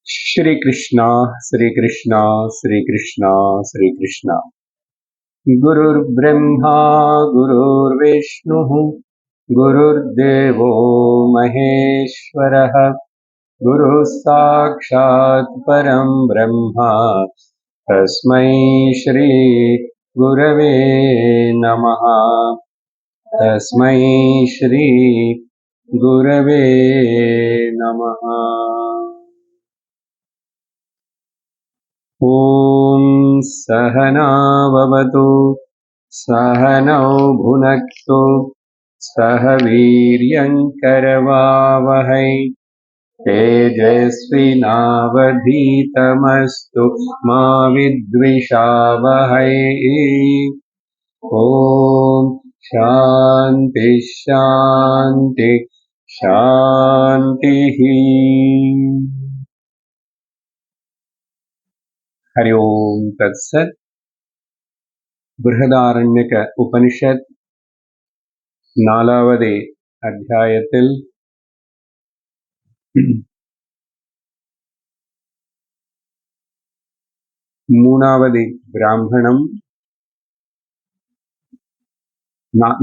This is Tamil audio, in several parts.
श्री कृष्णा श्री कृष्णा श्री कृष्णा श्री कृष्णा। गुरुर्ब्रह्मा गुरुर्विष्णुः गुरुर्देवो महेश्वरः गुरुः साक्षात् परं ब्रह्म तस्मै श्री गुरवे नमः। तस्मै श्री गुरवे नमः। ॐ सहनाववतु सहनौ भुनक्तु सह वीर्यङ्करवावहै तेजस्विनावधीतमस्तु मा विद्विषावहै। ॐ शान्ति शान्ति शान्तिः। हरि ओम तत्सत्। बृहदारण्यक उपनिषत् नालावदे अध्यायத்தில் மூணாவது பிராமணம்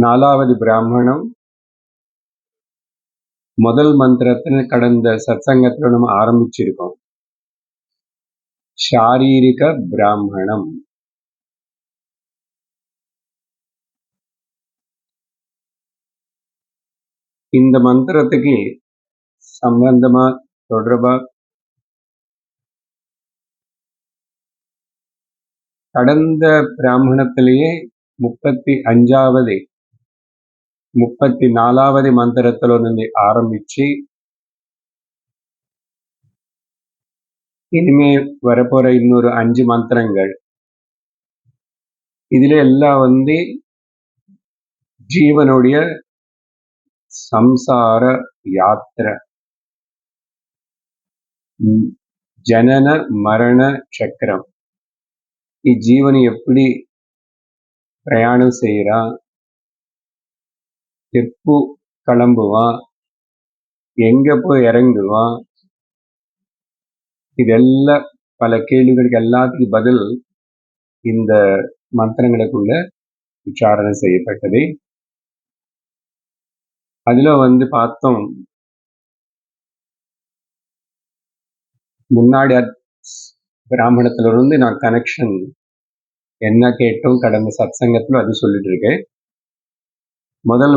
நாலாவது பிராமணம் முதல் மந்திரத்தில் கடந்த சத்சங்கத்துல நம்ம ஆரம்பிச்சிருக்கோம். சாரீரிக பிராமணம். இந்த மந்திரத்துக்கு சம்பந்தமா தொடர்பா கடந்த பிராமணத்திலேயே 35வது 34வது மந்திரத்துல இருந்து ஆரம்பிச்சு இனிமே வரப்போற இன்னொரு 5 மந்திரங்கள் இதுல எல்லாம் ஜீவனுடைய சம்சார யாத்திரை, ஜனன மரண சக்கரம். இஜீவன் எப்படி பிரயாணம் செய்யறான், எப்போ கிளம்புவான், எங்க போய் இறங்குவான், இதெல்லாம் பல கேள்விகளுக்கு எல்லாத்துக்கும் பதில் இந்த மந்திரங்களுக்குள்ள விசாரணை செய்யப்பட்டது. அதுல பார்த்தோம், முன்னாடி பிராமணத்துல இருந்து நான் கனெக்ஷன் என்ன கேட்டோம் கடந்த சத்சங்கத்துல அது சொல்லிட்டு இருக்கேன். முதல்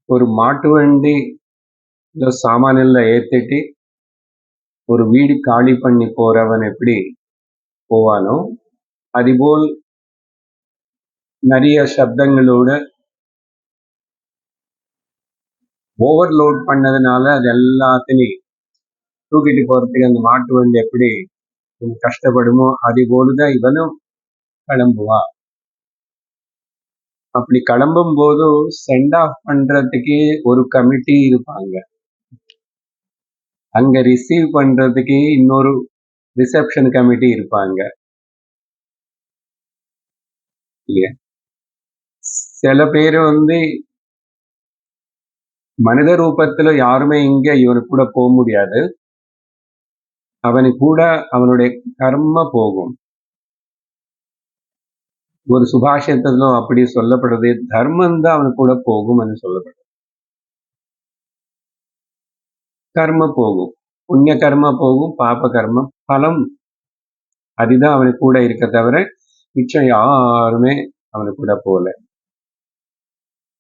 ஒரு மாட்டு வண்டி சாமானில் ஏத்திட்டு ஒரு வீடு காலி பண்ணி போறவன் எப்படி போவானோ அதுபோல் நிறைய சப்தங்களோட ஓவர்லோட் பண்ணதுனால அது எல்லாத்தையும் தூக்கிட்டு போறதுக்கு அந்த மாட்டு வண்டி எப்படி கஷ்டப்படுமோ அதுபோலுதான் இவனும் கிளம்புவான். அப்படி கிளம்பும் போது சென்ட் ஆஃப் பண்றதுக்கு ஒரு கமிட்டி இருப்பாங்க, அங்க ரிசீவ் பண்றதுக்கு இன்னொரு ரிசப்ஷன் கமிட்டி இருப்பாங்க. சில பேர் மனித ரூபத்துல யாருமே இங்க இவனு கூட போக முடியாது, அவனு கூட அவனுடைய கர்ம போகும். ஒரு சுபாஷிதத்திலும் அப்படி சொல்லப்படுறது, தர்மம் தான் அவனு கூட போகும் சொல்லப்படுது. கர்ம போகும், புண்ணிய கர்ம போகும், பாப கர்ம பலம் அதுதான் அவனு கூட இருக்க தவிர மிச்சம் யாருமே அவனு கூட போல.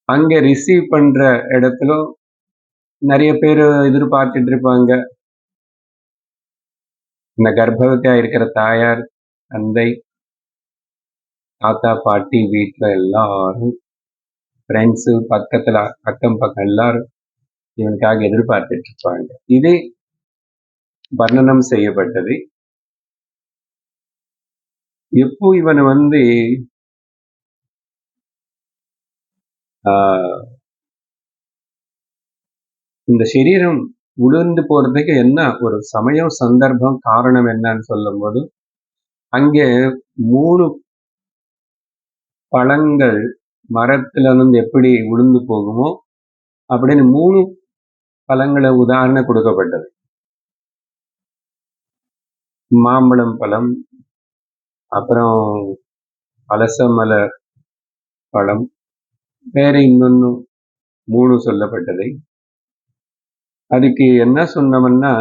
அங்க ரிசீவ் பண்ற இடத்துல நிறைய பேர் எதிர்பார்த்துட்டு இருப்பாங்க. இந்த கர்ப்பவதியா இருக்கிற தாயார், தந்தை, தாத்தா, பாட்டி, வீட்டுல எல்லாரும், ஃப்ரெண்ட்ஸு, பக்கத்துல அக்கம் பக்கம் எல்லாரும் இவனுக்காக எதிர்பார்த்துட்டு இருப்பாங்க. இது வர்ணனம் செய்யப்பட்டது. எப்போ இவன் இந்த சரீரம் உளுந்து போறதுக்கு என்ன ஒரு சமயம், சந்தர்ப்பம், காரணம் என்னன்னு சொல்லும் போது அங்கே 3 பழங்கள் மரத்துல எப்படி உளுந்து போகுமோ அப்படின்னு 3 பழங்களை உதாரணம் கொடுக்கப்பட்டது. மாம்பழம் பழம், அப்புறம் பலசமலர் பழம், வேற இன்னொன்னு 3 சொல்லப்பட்டது. அதுக்கு என்ன சொன்னோம்னா,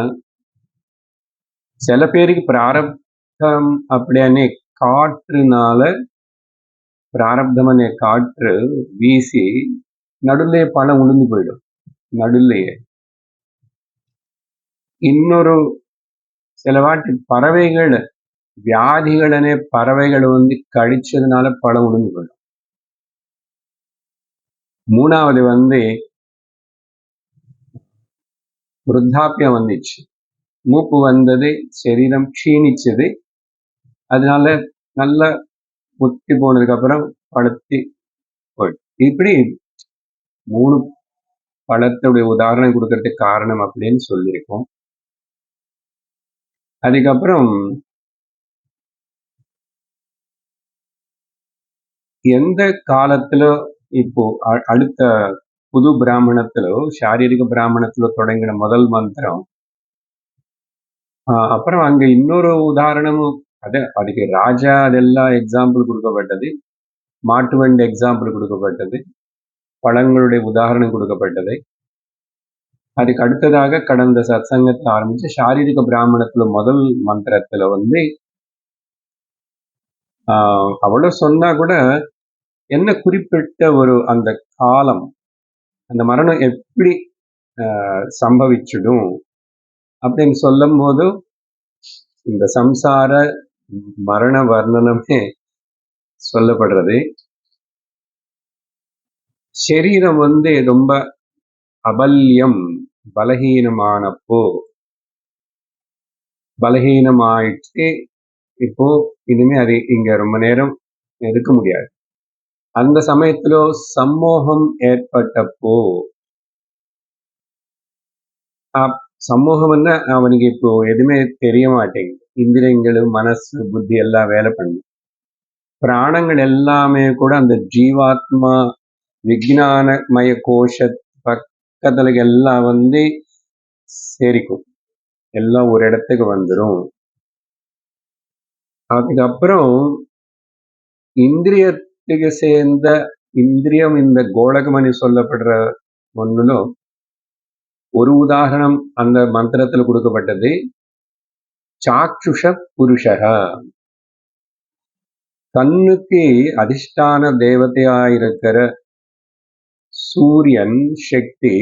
சில பேருக்கு பிராரப்தம் அப்படியே காற்றுனால பிராரப்தம் அనే காற்று வீசி நடுவுலயே பழம் உளுந்து போயிடும். நடுவுலயே. இன்னொரு சில வாட்டி பறவைகள் வியாதிகள் அనే பறவைகள் வந்து கடிச்சதுனால பழம் உளுந்து போயிடும். 3வது வந்து விருத்தாப்பியம் வந்துச்சு. மூப்பு வந்தது, சரீரம் க்ஷீணிச்சது. அதனால நல்ல முத்தி போனதுக்கு அப்புறம் பழுத்தி போயிடும். இப்படி 3 பழத்துடைய உதாரணம் கொடுக்கறதுக்கு காரணம் அப்படின்னு சொல்லியிருக்கோம். அதுக்கப்புறம் எந்த காலத்துல இப்போ அடுத்த புது பிராமணத்திலோ சாரீரிக பிராமணத்திலோ தொடங்கின முதல் மந்திரம், அப்புறம் அங்க இன்னொரு உதாரணமும் அதுக்கு ராஜா அதெல்லாம் எக்ஸாம்பிள் கொடுக்கப்பட்டது, மாட்டு வண்டி எக்ஸாம்பிள் கொடுக்கப்பட்டது, பழங்களுடைய உதாரணம் கொடுக்கப்பட்டது. அதுக்கு அடுத்ததாக கடந்த சத்சங்கத்தை ஆரம்பிச்சு சாரீரிக பிராமணத்துல முதல் மந்திரத்துல வந்து அவ்வளவு சொன்னா கூட என்ன குறிப்பிட்ட ஒரு அந்த காலம், அந்த மரணம் எப்படி சம்பவிச்சிடும் அப்படின்னு சொல்லும் போது இந்த சம்சார மரண வர்ணனமே சொல்லப்படுறது. சரீரம் வந்து ரொம்ப அபல்யம், பலகீனமானப்போ, பலகீனமாயிட்டு இப்போ இனிமே அது இங்க ரொம்ப நேரம் இருக்க முடியாது. அந்த சமயத்துல சம்மோகம் ஏற்பட்டப்போ, சமூகம்னா அவனுக்கு இப்போ எதுவுமே தெரிய மாட்டேங்குது. இந்திரியங்களும் மனசு புத்தி எல்லாம் வேலை பண்ணு. பிராணங்கள் எல்லாமே கூட அந்த ஜீவாத்மா விஜ்ஞானமய கோஷ பக்கத்துல எல்லாம் வந்து சேரிக்கும், எல்லாம் ஒரு இடத்துக்கு வந்துடும். அதுக்கப்புறம் இந்திரியத்துக்கு சேர்ந்த இந்திரியம் இந்த கோலகமணி சொல்லப்படுற ஒன்னுலும் ஒரு உதாரணம் அந்த மந்திரத்துல கொடுக்கப்பட்டது. சாக்ஷுஷ புருஷக, கண்ணுக்கு அதிஷ்டான தேவதையாயிருக்கிற சூரியன் சக்தி,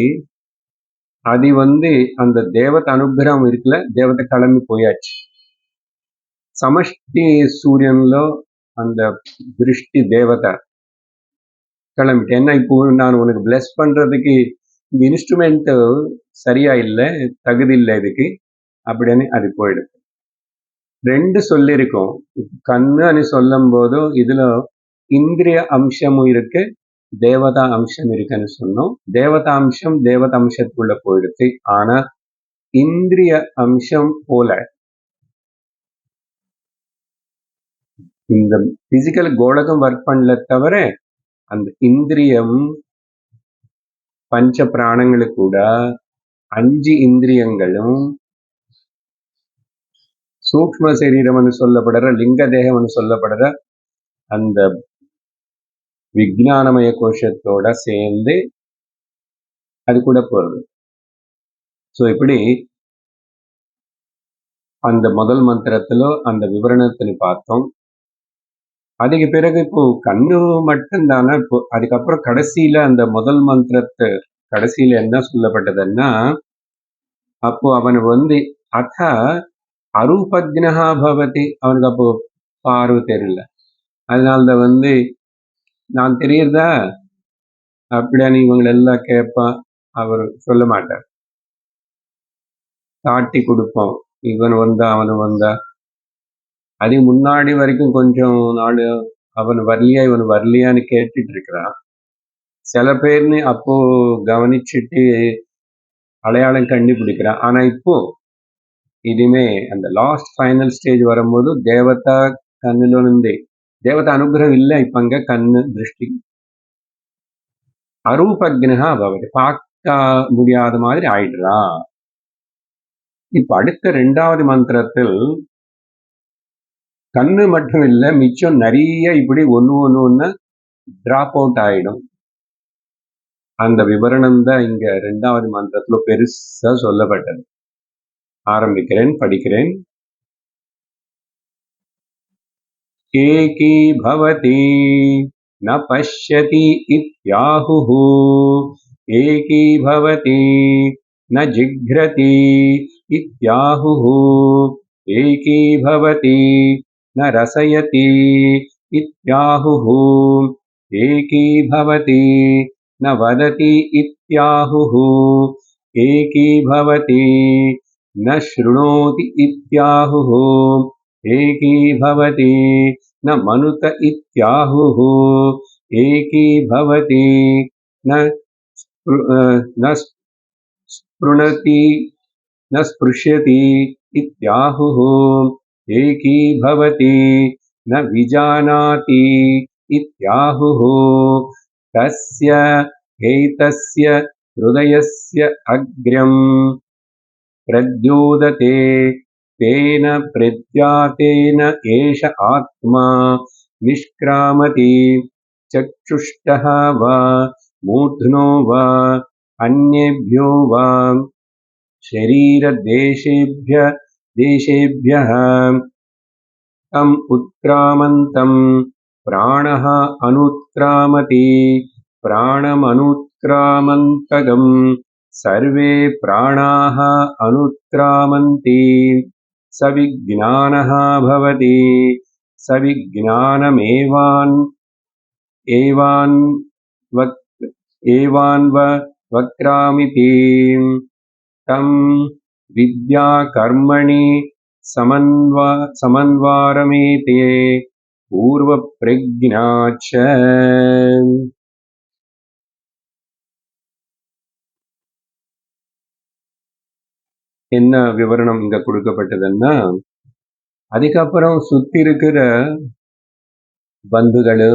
அது வந்து அந்த தேவதை அனுகிரகம் இருக்குல்ல, தேவதை கிளம்பி போயாச்சு. சமஷ்டி சூரியன்ல அந்த திருஷ்டி தேவதை கிளம்பிட்டு, என்ன இப்போ நான் உனக்கு பிளஸ் பண்றதுக்கு இந்த இன்ஸ்ட்ருமெண்ட் சரியா இல்லை, தகுதி இல்லை இதுக்கு அப்படின்னு அது போயிடுது. 2 சொல்லியிருக்கோம். கண்ணு అని சொல்லும் போது இதுல இந்திரிய அம்சமும் இருக்கு, தேவதா அம்சம் இருக்குன்னு சொன்னோம். தேவதா அம்சம் தேவதா அம்சத்துக்குள்ள போயிடுச்சு. ஆனா இந்திரிய அம்சம் போல இந்த பிசிக்கல் கோலகம் ஒர்க் பண்ணல தவிர அந்த இந்திரியம் பஞ்ச பிராணங்களுக்கு கூட 5 இந்திரியங்களும் சூக்ம சரீரம் சொல்லப்படுற லிங்க தேகம் சொல்லப்படுற அந்த விஜ்ஞானமய கோஷத்தோட சேர்ந்து அது கூட போறது. ஸோ இப்படி அந்த முதல் மந்திரத்துல அந்த விவரணத்தை பார்த்தோம். அதுக்கு பிறகு இப்போ கண்ணு மட்டும்தானே. இப்போ அதுக்கப்புறம் கடைசியில அந்த முதல் மந்திரத்தை கடைசியில என்ன சொல்லப்பட்டதுன்னா, அப்போ அவன் வந்து அத அரூபக்னஹா பவதி, அவனுக்கு அப்போ பார்வை தெரியல. அதனால்தான் வந்து நான் தெரியுறதா அப்படின்னு இவங்க எல்லாம் கேட்பான். அவர் சொல்ல மாட்டார், காட்டி கொடுப்போம், இவன் வந்தா அவனு வந்தா. அது முன்னாடி வரைக்கும் கொஞ்சம் நாள் அவன் வரலையா இவன் வரலையான்னு கேட்டுட்டு இருக்கிறான். சில பேர்னு அப்போ கவனிச்சுட்டு அடையாளம் கண்டுபிடிக்கிறான். ஆனா இப்போ இதுமே அந்த லாஸ்ட் ஃபைனல் ஸ்டேஜ் வரும்போது தேவதா கண்ணுல இருந்து தேவதா அனுகிரகம் இல்லை. இப்ப அங்க கண்ணு திருஷ்டி அரூபக்னஹா பவதி, பார்க்க முடியாத மாதிரி ஆயிடுறா. இப்ப அடுத்த 2வது மந்திரத்தில் கண்ணு மட்டும் இல்லை, மிச்சம் நிறைய இப்படி ஒன்று டிராப் அவுட் ஆயிடும். அந்த விவரணம் தான் இங்க 2வது மந்திரத்துல பெருசா சொல்லப்பட்டது. ஆரம்பிக்கிறேன், படிக்கிறேன். ஏகி பவதி ந பஷ்யதி இத்யாஹுः ஏகி பவதி ந ஜிக்ரதி இத்யாஹுः ஏகி பவதி ந ரசயதி இத்யாஹுः ஏகி பவதி न वदति इत्याहुः एकी भवति न शृणोति इत्याहुः एकी भवति न मनुत इत्याहुः एकी भवति न स्पृणति न स्पृश्यति इत्याहुः एकी भवति न विजानाति इत्याहुः तस्य एतस्य हृदयस्य अग्र्यं प्रद्योतते तेन प्रद्यातेन एष आत्मा निष्क्रामति चक्षुष्टः वा मूर्ध्नो वा अन्येभ्यो वा शरीरदेशेभ्यः तम् उत्क्रामन्तं प्राणः अनुत्क्रामति प्राणमनुत्क्रामन्तगं सर्वे प्राणाः अनुत्क्रामन्ति सविज्ञानः भवति एवान्वक्रामिति तं विद्या कर्मणि समन्वारमेते पूर्वप्रज्ञाच्च. என்ன விவரணம் இங்க கொடுக்கப்பட்டதுன்னா, அதுக்கப்புறம் சுத்தி இருக்கிற பந்துகளு,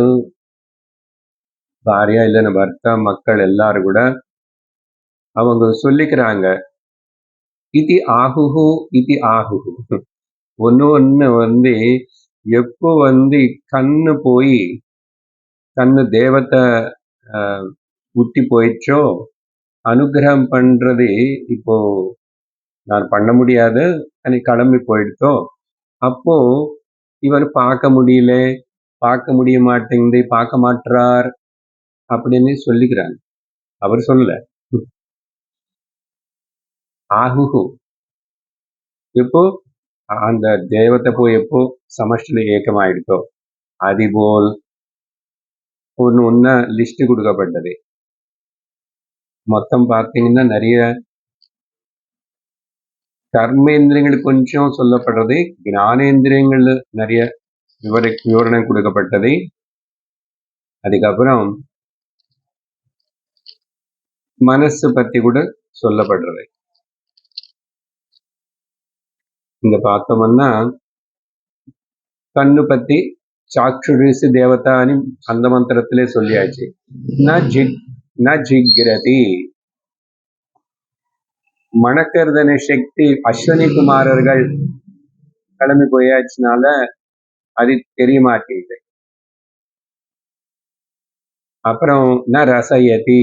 பாரியா இல்லைன்னா பர்த்தா, மக்கள் எல்லாரும் கூட அவங்க சொல்லிக்கிறாங்க, இது ஆகுஹு இது ஆகுஹு. ஒன்று எப்போ கண்ணு போய் கண்ணு தேவத்தை ஊட்டி போயிடுச்சோ, அனுகிரகம் பண்றது இப்போ நான் பண்ண முடியாது, எனக்கு கிளம்பி போயிடுத்தோ, அப்போ இவர் பார்க்க முடியல, பார்க்க முடிய மாட்டேங்குது, பார்க்க மாட்டார் அப்படின்னு சொல்லிக்கிறாங்க. அவர் சொல்லல, ஆகுஹு எப்போ அந்த தேவத்தை போய் எப்போ சமஷ்டில ஏக்கமாயிடுத்தோ, அதுபோல் ஒன்று லிஸ்ட் கொடுக்கப்பட்டது. மொத்தம் பார்த்தீங்கன்னா நிறைய கர்மேந்திரியங்கள் கொஞ்சம் சொல்லப்படுறது, ஞானேந்திரியங்கள் நிறைய விவரணம் கொடுக்கப்பட்டது. அதுக்கப்புறம் மனசு பத்தி கூட சொல்லப்படுறது. இங்க பார்த்தோம்னா கண்ணு பத்தி சாக்ஷுரிசு தேவதான்னு அந்த மந்திரத்திலே சொல்லியாச்சு. ந ஜிக்ரதி, மணக்கர்தன சக்தி அஸ்வினி குமாரர்கள் கிளம்பி போயாச்சுனால அது தெரிய மாட்டேங்குது. அப்புறம் ந ரசயதி,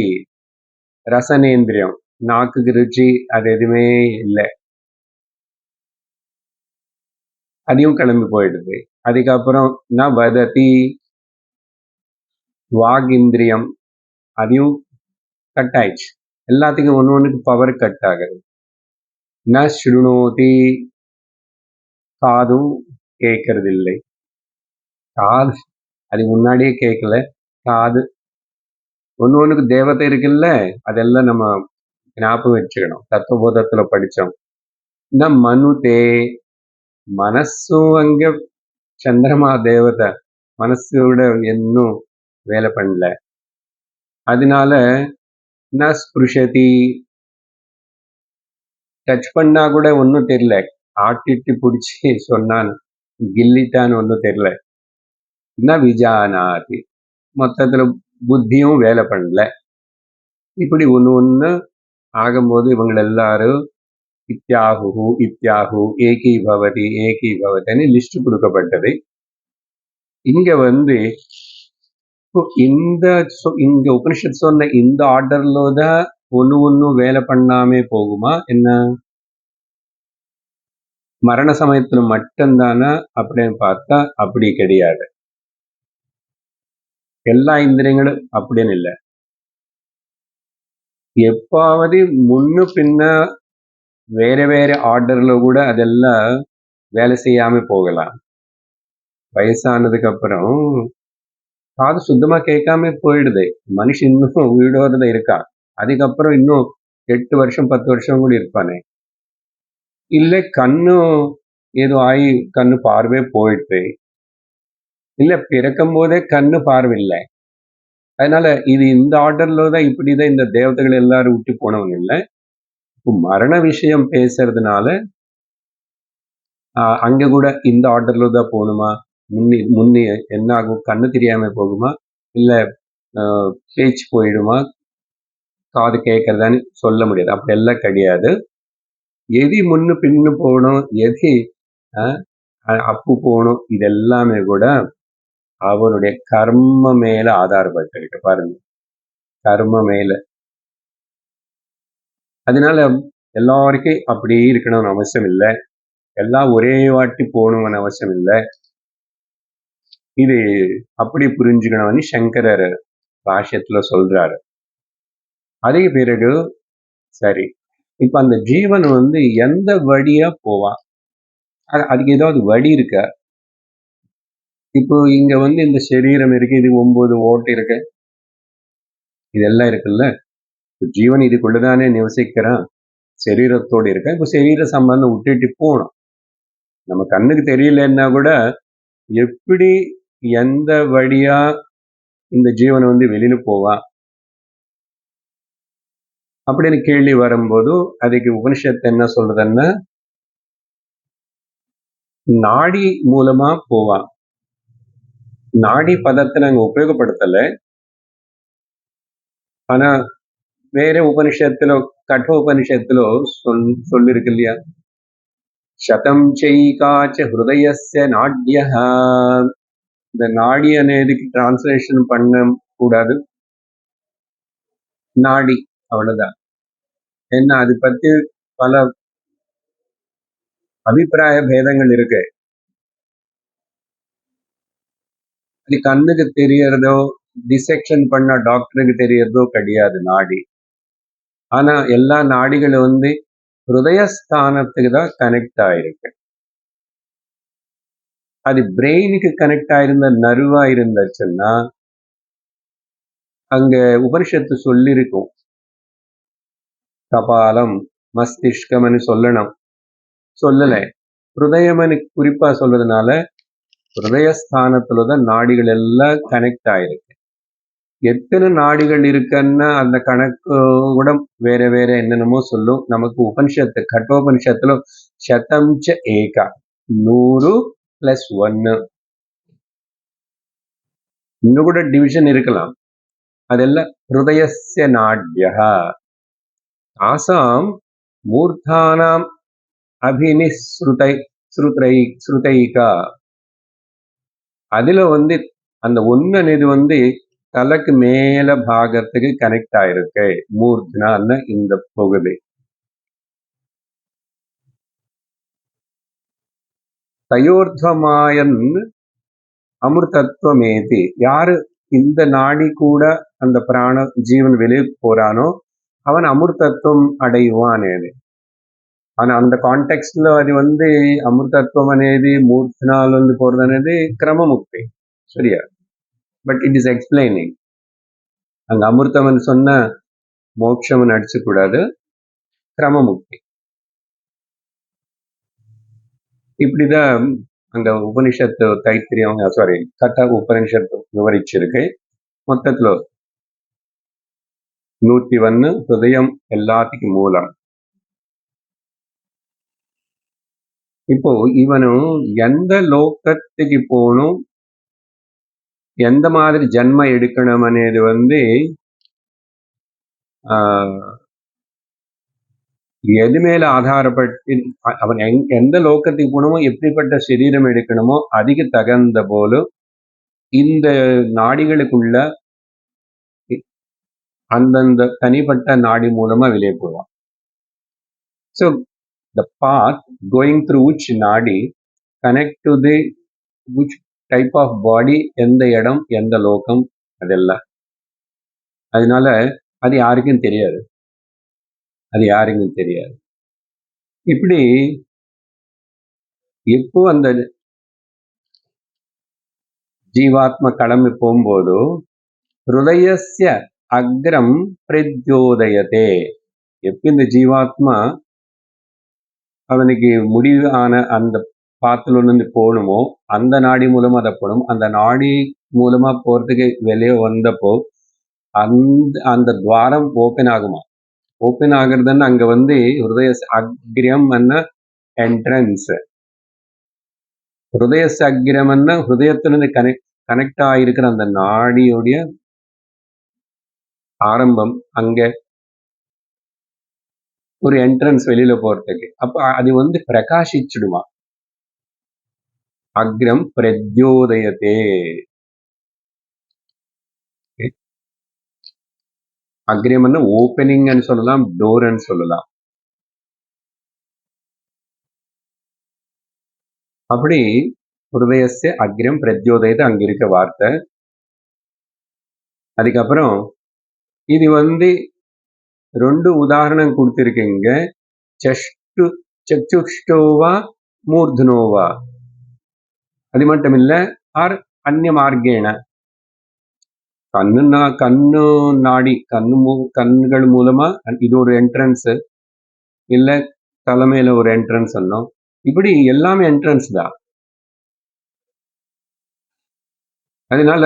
ரசனேந்திரியம், நாக்குக்கு ருச்சி அது எதுவுமே இல்லை, அதையும் கிளம்பி போயிடுது. அதுக்கப்புறம் ந வததி, வாகிந்திரியம், அதையும் கட் ஆயிடுச்சு. எல்லாத்துக்கும் ஒன்றுக்கு பவர் கட் ஆகுது. ந ஸ்ருணோதி, காதும் கேட்கறது இல்லை. காது அது முன்னாடியே கேட்கல, காது ஒன்றுக்கு தேவதை இருக்குல்ல, அதெல்லாம் நம்ம ஞாபகம் வச்சுக்கணும். தத்துவபோதத்துல படித்தோம். ந மனுதே, மனசும் அங்க சந்திரமா தேவதை மனசோட இன்னும் வேலை பண்ணல. அதனால ந ஸ்பிருஷதி, டச் பண்ணா கூட ஒன்றும் தெரியல, ஆட்டிட்டு பிடிச்சி சொன்னான் கில்லிட்டான்னு ஒன்றும் தெரியல. ந விஜானாதி, மொத்தத்துல புத்தியும் வேலை பண்ணல. இப்படி ஒன்று ஆகும்போது இவங்க எல்லாரும் இத்யாஹு இத்யாஹு ஏகீபவதின்னு லிஸ்ட் கொடுக்கப்பட்டது. இங்க வந்து இங்க உபனிஷத் சொன்ன இந்த ஆர்டர்ல தான் ஒண்ணு வேலை பண்ணாமே போகுமா என்ன? மரண சமயத்துல மட்டும்தானா அப்படின்னு பார்த்தா அப்படி கிடையாது. எல்லா இந்திரியங்களும் அப்படின்னு இல்லை. எப்பாவது முன்ன பின்ன வேற வேற ஆர்டர்ல கூட அதெல்லாம் வேலை செய்யாம போகலாம். வயசானதுக்கு அப்புறம் காது சுத்தமா கேட்காம போயிடுது. மனுஷன் இன்னும் உயிரோட இருக்கான். அதுக்கப்புறம் இன்னும் 8 வருஷம் 10 வருஷம் கூட இருப்பானே. இல்ல கண்ணும் ஏதோ ஆகி கண்ணு பார்வை போயிடுது. இல்ல பிறக்கும் போதே கண்ணு பார்வை இல்லை. அதனால இது இந்த ஆர்டர்ல தான் இப்படிதான் இந்த தேவதைகள் எல்லாரும் விட்டு போனவங்க இல்லை. மரண விஷயம் பேசுறதுனால அங்க கூட இந்த ஆர்டர்ல தான் போகணுமா? முன்னே என்ன ஆகும்? கண்ணு தெரியாம போகுமா? இல்ல பேச்சு போயிடுமா? காது கேட்கறதான்னு சொல்ல முடியாது. அப்படி எல்லாம் கிடையாது. எது முன்னு பின்னு போகணும், எது அப்பு போகணும், இதெல்லாமே கூட அவனுடைய கர்ம மேல ஆதாரப்பட்டிருக்கு. பாருங்க, கர்ம மேல. அதனால எல்லாருக்கும் அப்படி இருக்கணும்னு அவசியம் இல்லை. எல்லாம் ஒரே வாட்டி போகணும்னு அவசியம் இல்லை. இது அப்படி புரிஞ்சுக்கணும்னு சங்கரர் பாஷ்யத்துல சொல்றாரு. அதே பிறகு சரி, இப்ப அந்த ஜீவன் வந்து எந்த வழியா போவான்? அதுக்கு ஏதாவது வழி இருக்கா? இப்போ இங்க வந்து இந்த சரீரம் இருக்கு, இது 9 ஓட்டு இருக்கு, இதெல்லாம் இருக்குல்ல. ஜீவன் இதுக்குள்ளதானே நிவசிக்கிறான், சரீரத்தோடு இருக்க. இப்போ சரீர சம்பந்தம் விட்டுட்டு போகணும். நம்ம கண்ணுக்கு தெரியலன்னா கூட எப்படி எந்த வழியா இந்த ஜீவன் வந்து வெளியில போவான் அப்படின்னு கேள்வி வரும்போது அதுக்கு உபனிஷத்து என்ன சொல்றதுன்னா, நாடி மூலமா போவான். நாடி பதத்தை நாங்க உபயோகப்படுத்தல. ஆனா வேற உபனிஷத்துல, கட்டோபனிஷத்துல சொல்லிருக்கு இல்லையா, சதம் சைகாச்ச ஹிருதயஸ்ய நாட்யஹ. இந்த நாடி అనేதுக்கு டிரான்ஸ்லேஷன் பண்ண கூடாது, நாடி அவ்வளவுதான். ஏன்னா அது பத்தி பல அபிப்பிராய பேதங்கள் இருக்கு. அது கண்ணுக்கு தெரியறதோ டிசெக்ஷன் பண்ண டாக்டருக்கு தெரியறதோ கிடையாது நாடி. ஆனா எல்லா நாடிகளும் வந்து ஹிருதயஸ்தானத்துக்கு தான் கனெக்ட் ஆயிருக்கு. அது பிரெயினுக்கு கனெக்ட் ஆயிருந்த நர்வா இருந்துச்சுன்னா அங்க உபனிஷத்து சொல்லிருக்கும், கபாலம் மஸ்திஷ்கம்னு சொல்லணும், சொல்லலை. ஹிருதயம்னு குறிப்பா சொல்றதுனால ஹிருதயஸ்தானத்துலதான் நாடிகள் எல்லாம் கனெக்ட் ஆயிருக்கு. எத்தனை நாடிகள் இருக்குன்னா அந்த கணக்கு கூட வேற வேற என்னென்னமோ சொல்லும். நமக்கு உபனிஷத்து, கட்டோபனிஷத்துல சதம்ச ஏகா, 100 + 1, இன்னும் கூட டிவிஷன் இருக்கலாம். அதெல்லாம் ஹிருதயஸ்ய நாட்யஹ ஆசாம் மூர்த்தானாம் ஸ்ருதைகா. அதுல வந்து அந்த ஒன்னு வந்து தலைக்கு மேல பாகத்துக்கு கனெக்ட் ஆயிருக்கு. மூர்த்னா இந்த பகுதி. தயோர்த்வமாயன் அமிர்தத்வமேதி. யாரு இந்த நாடி கூட அந்த பிராண ஜீவன் வெளியே போறானோ அவன் அமிர்தத்துவம் அடைவான். ஆனா அந்த கான்டெக்ட்ல அது வந்து అమృతత్వం అనేది మూర్ఛనాల నుండి పోறது అనేది క్రమముక్తి, சரியா? But it is explaining. அங்க அமிர்தம் சொன்ன மோட்சம் நடிச்சு கூடாது, கிரமமுக்தி. இப்படிதான் அந்த உபனிஷத்து தைத்திரியம், சாரி கட்ட உபனிஷத்து விவரிச்சிருக்கு. மொத்தத்துல 101 ஹிருதயம் எல்லாத்துக்கும் மூலம். இப்போ இவனு எந்த லோகத்துக்கு போகணும், எந்த மாதிரி ஜன்ம எடுக்கணும் అనేది வந்து எது மேல ஆதாரப்பட்டு அவன் எந்த லோகத்துக்கு போகணுமோ, எப்படிப்பட்ட சரீரம் எடுக்கணுமோ அதுக்கு தகுந்த போல இந்த நாடிகளுக்குள்ள அந்தந்த தனிப்பட்ட நாடி மூலமா வெளியே போவான். So the path going through which nadi connect to the which type of body, எந்த இடம், எந்த லோகம், அதெல்லாம். அதனால அது யாருக்கும் தெரியாது. இப்படி எப்போ அந்த ஜீவாத்மா கிளம்பி போகும்போது ஹிருதயஸ்ய அக்ரம் பிரத்யோதயதே, எப்போ இந்த ஜீவாத்மா அவனுக்கு முடிவு ஆன அந்த பாத்துல இருந்து போகணுமோ அந்த நாடி மூலமா அதை போகணும். அந்த நாடி மூலமா போறதுக்கு வெளியே வந்தப்போ அந்த துவாரம் ஓப்பன் ஆகுமா? ஓப்பன் ஆகுறதுன்னு அங்க ஹிருதய அக்ரியம் என்ட்ரன்ஸ். ஹிருதய அக்ரியம் ஹிருதயத்திலிருந்து கனெக்ட் ஆகிருக்கிற அந்த நாடியோடைய ஆரம்பம். அங்க ஒரு என்ட்ரன்ஸ் வெளியில போறதுக்கு. அப்ப அது பிரகாசிச்சுடுமா. அக்ரம் பிரத்யோதயத்தே. அக்ரியம் ஓப்பனிங் சொல்லலாம், டோர் சொல்லலாம். அப்படி ஹிருதயஸ்ய அக்ரம் பிரத்யோதயத்தை அங்க இருக்க வார்த்தை. அதுக்கப்புறம் இது 2 உதாரணம் கொடுத்திருக்கீங்க. சச்சுஷ்டோவா மூர்தனோவா, அது மட்டும் இல்ல ஆர் அந்நிய மார்க்கேன, கண்ணு நாடி கண்ணுகள் மூலமா இது ஒரு என்ட்ரன்ஸ், இல்ல தலைமையில ஒரு என்ட்ரன்ஸ் சொன்னோம். இப்படி எல்லாமே என்ட்ரன்ஸ் தான். அதனால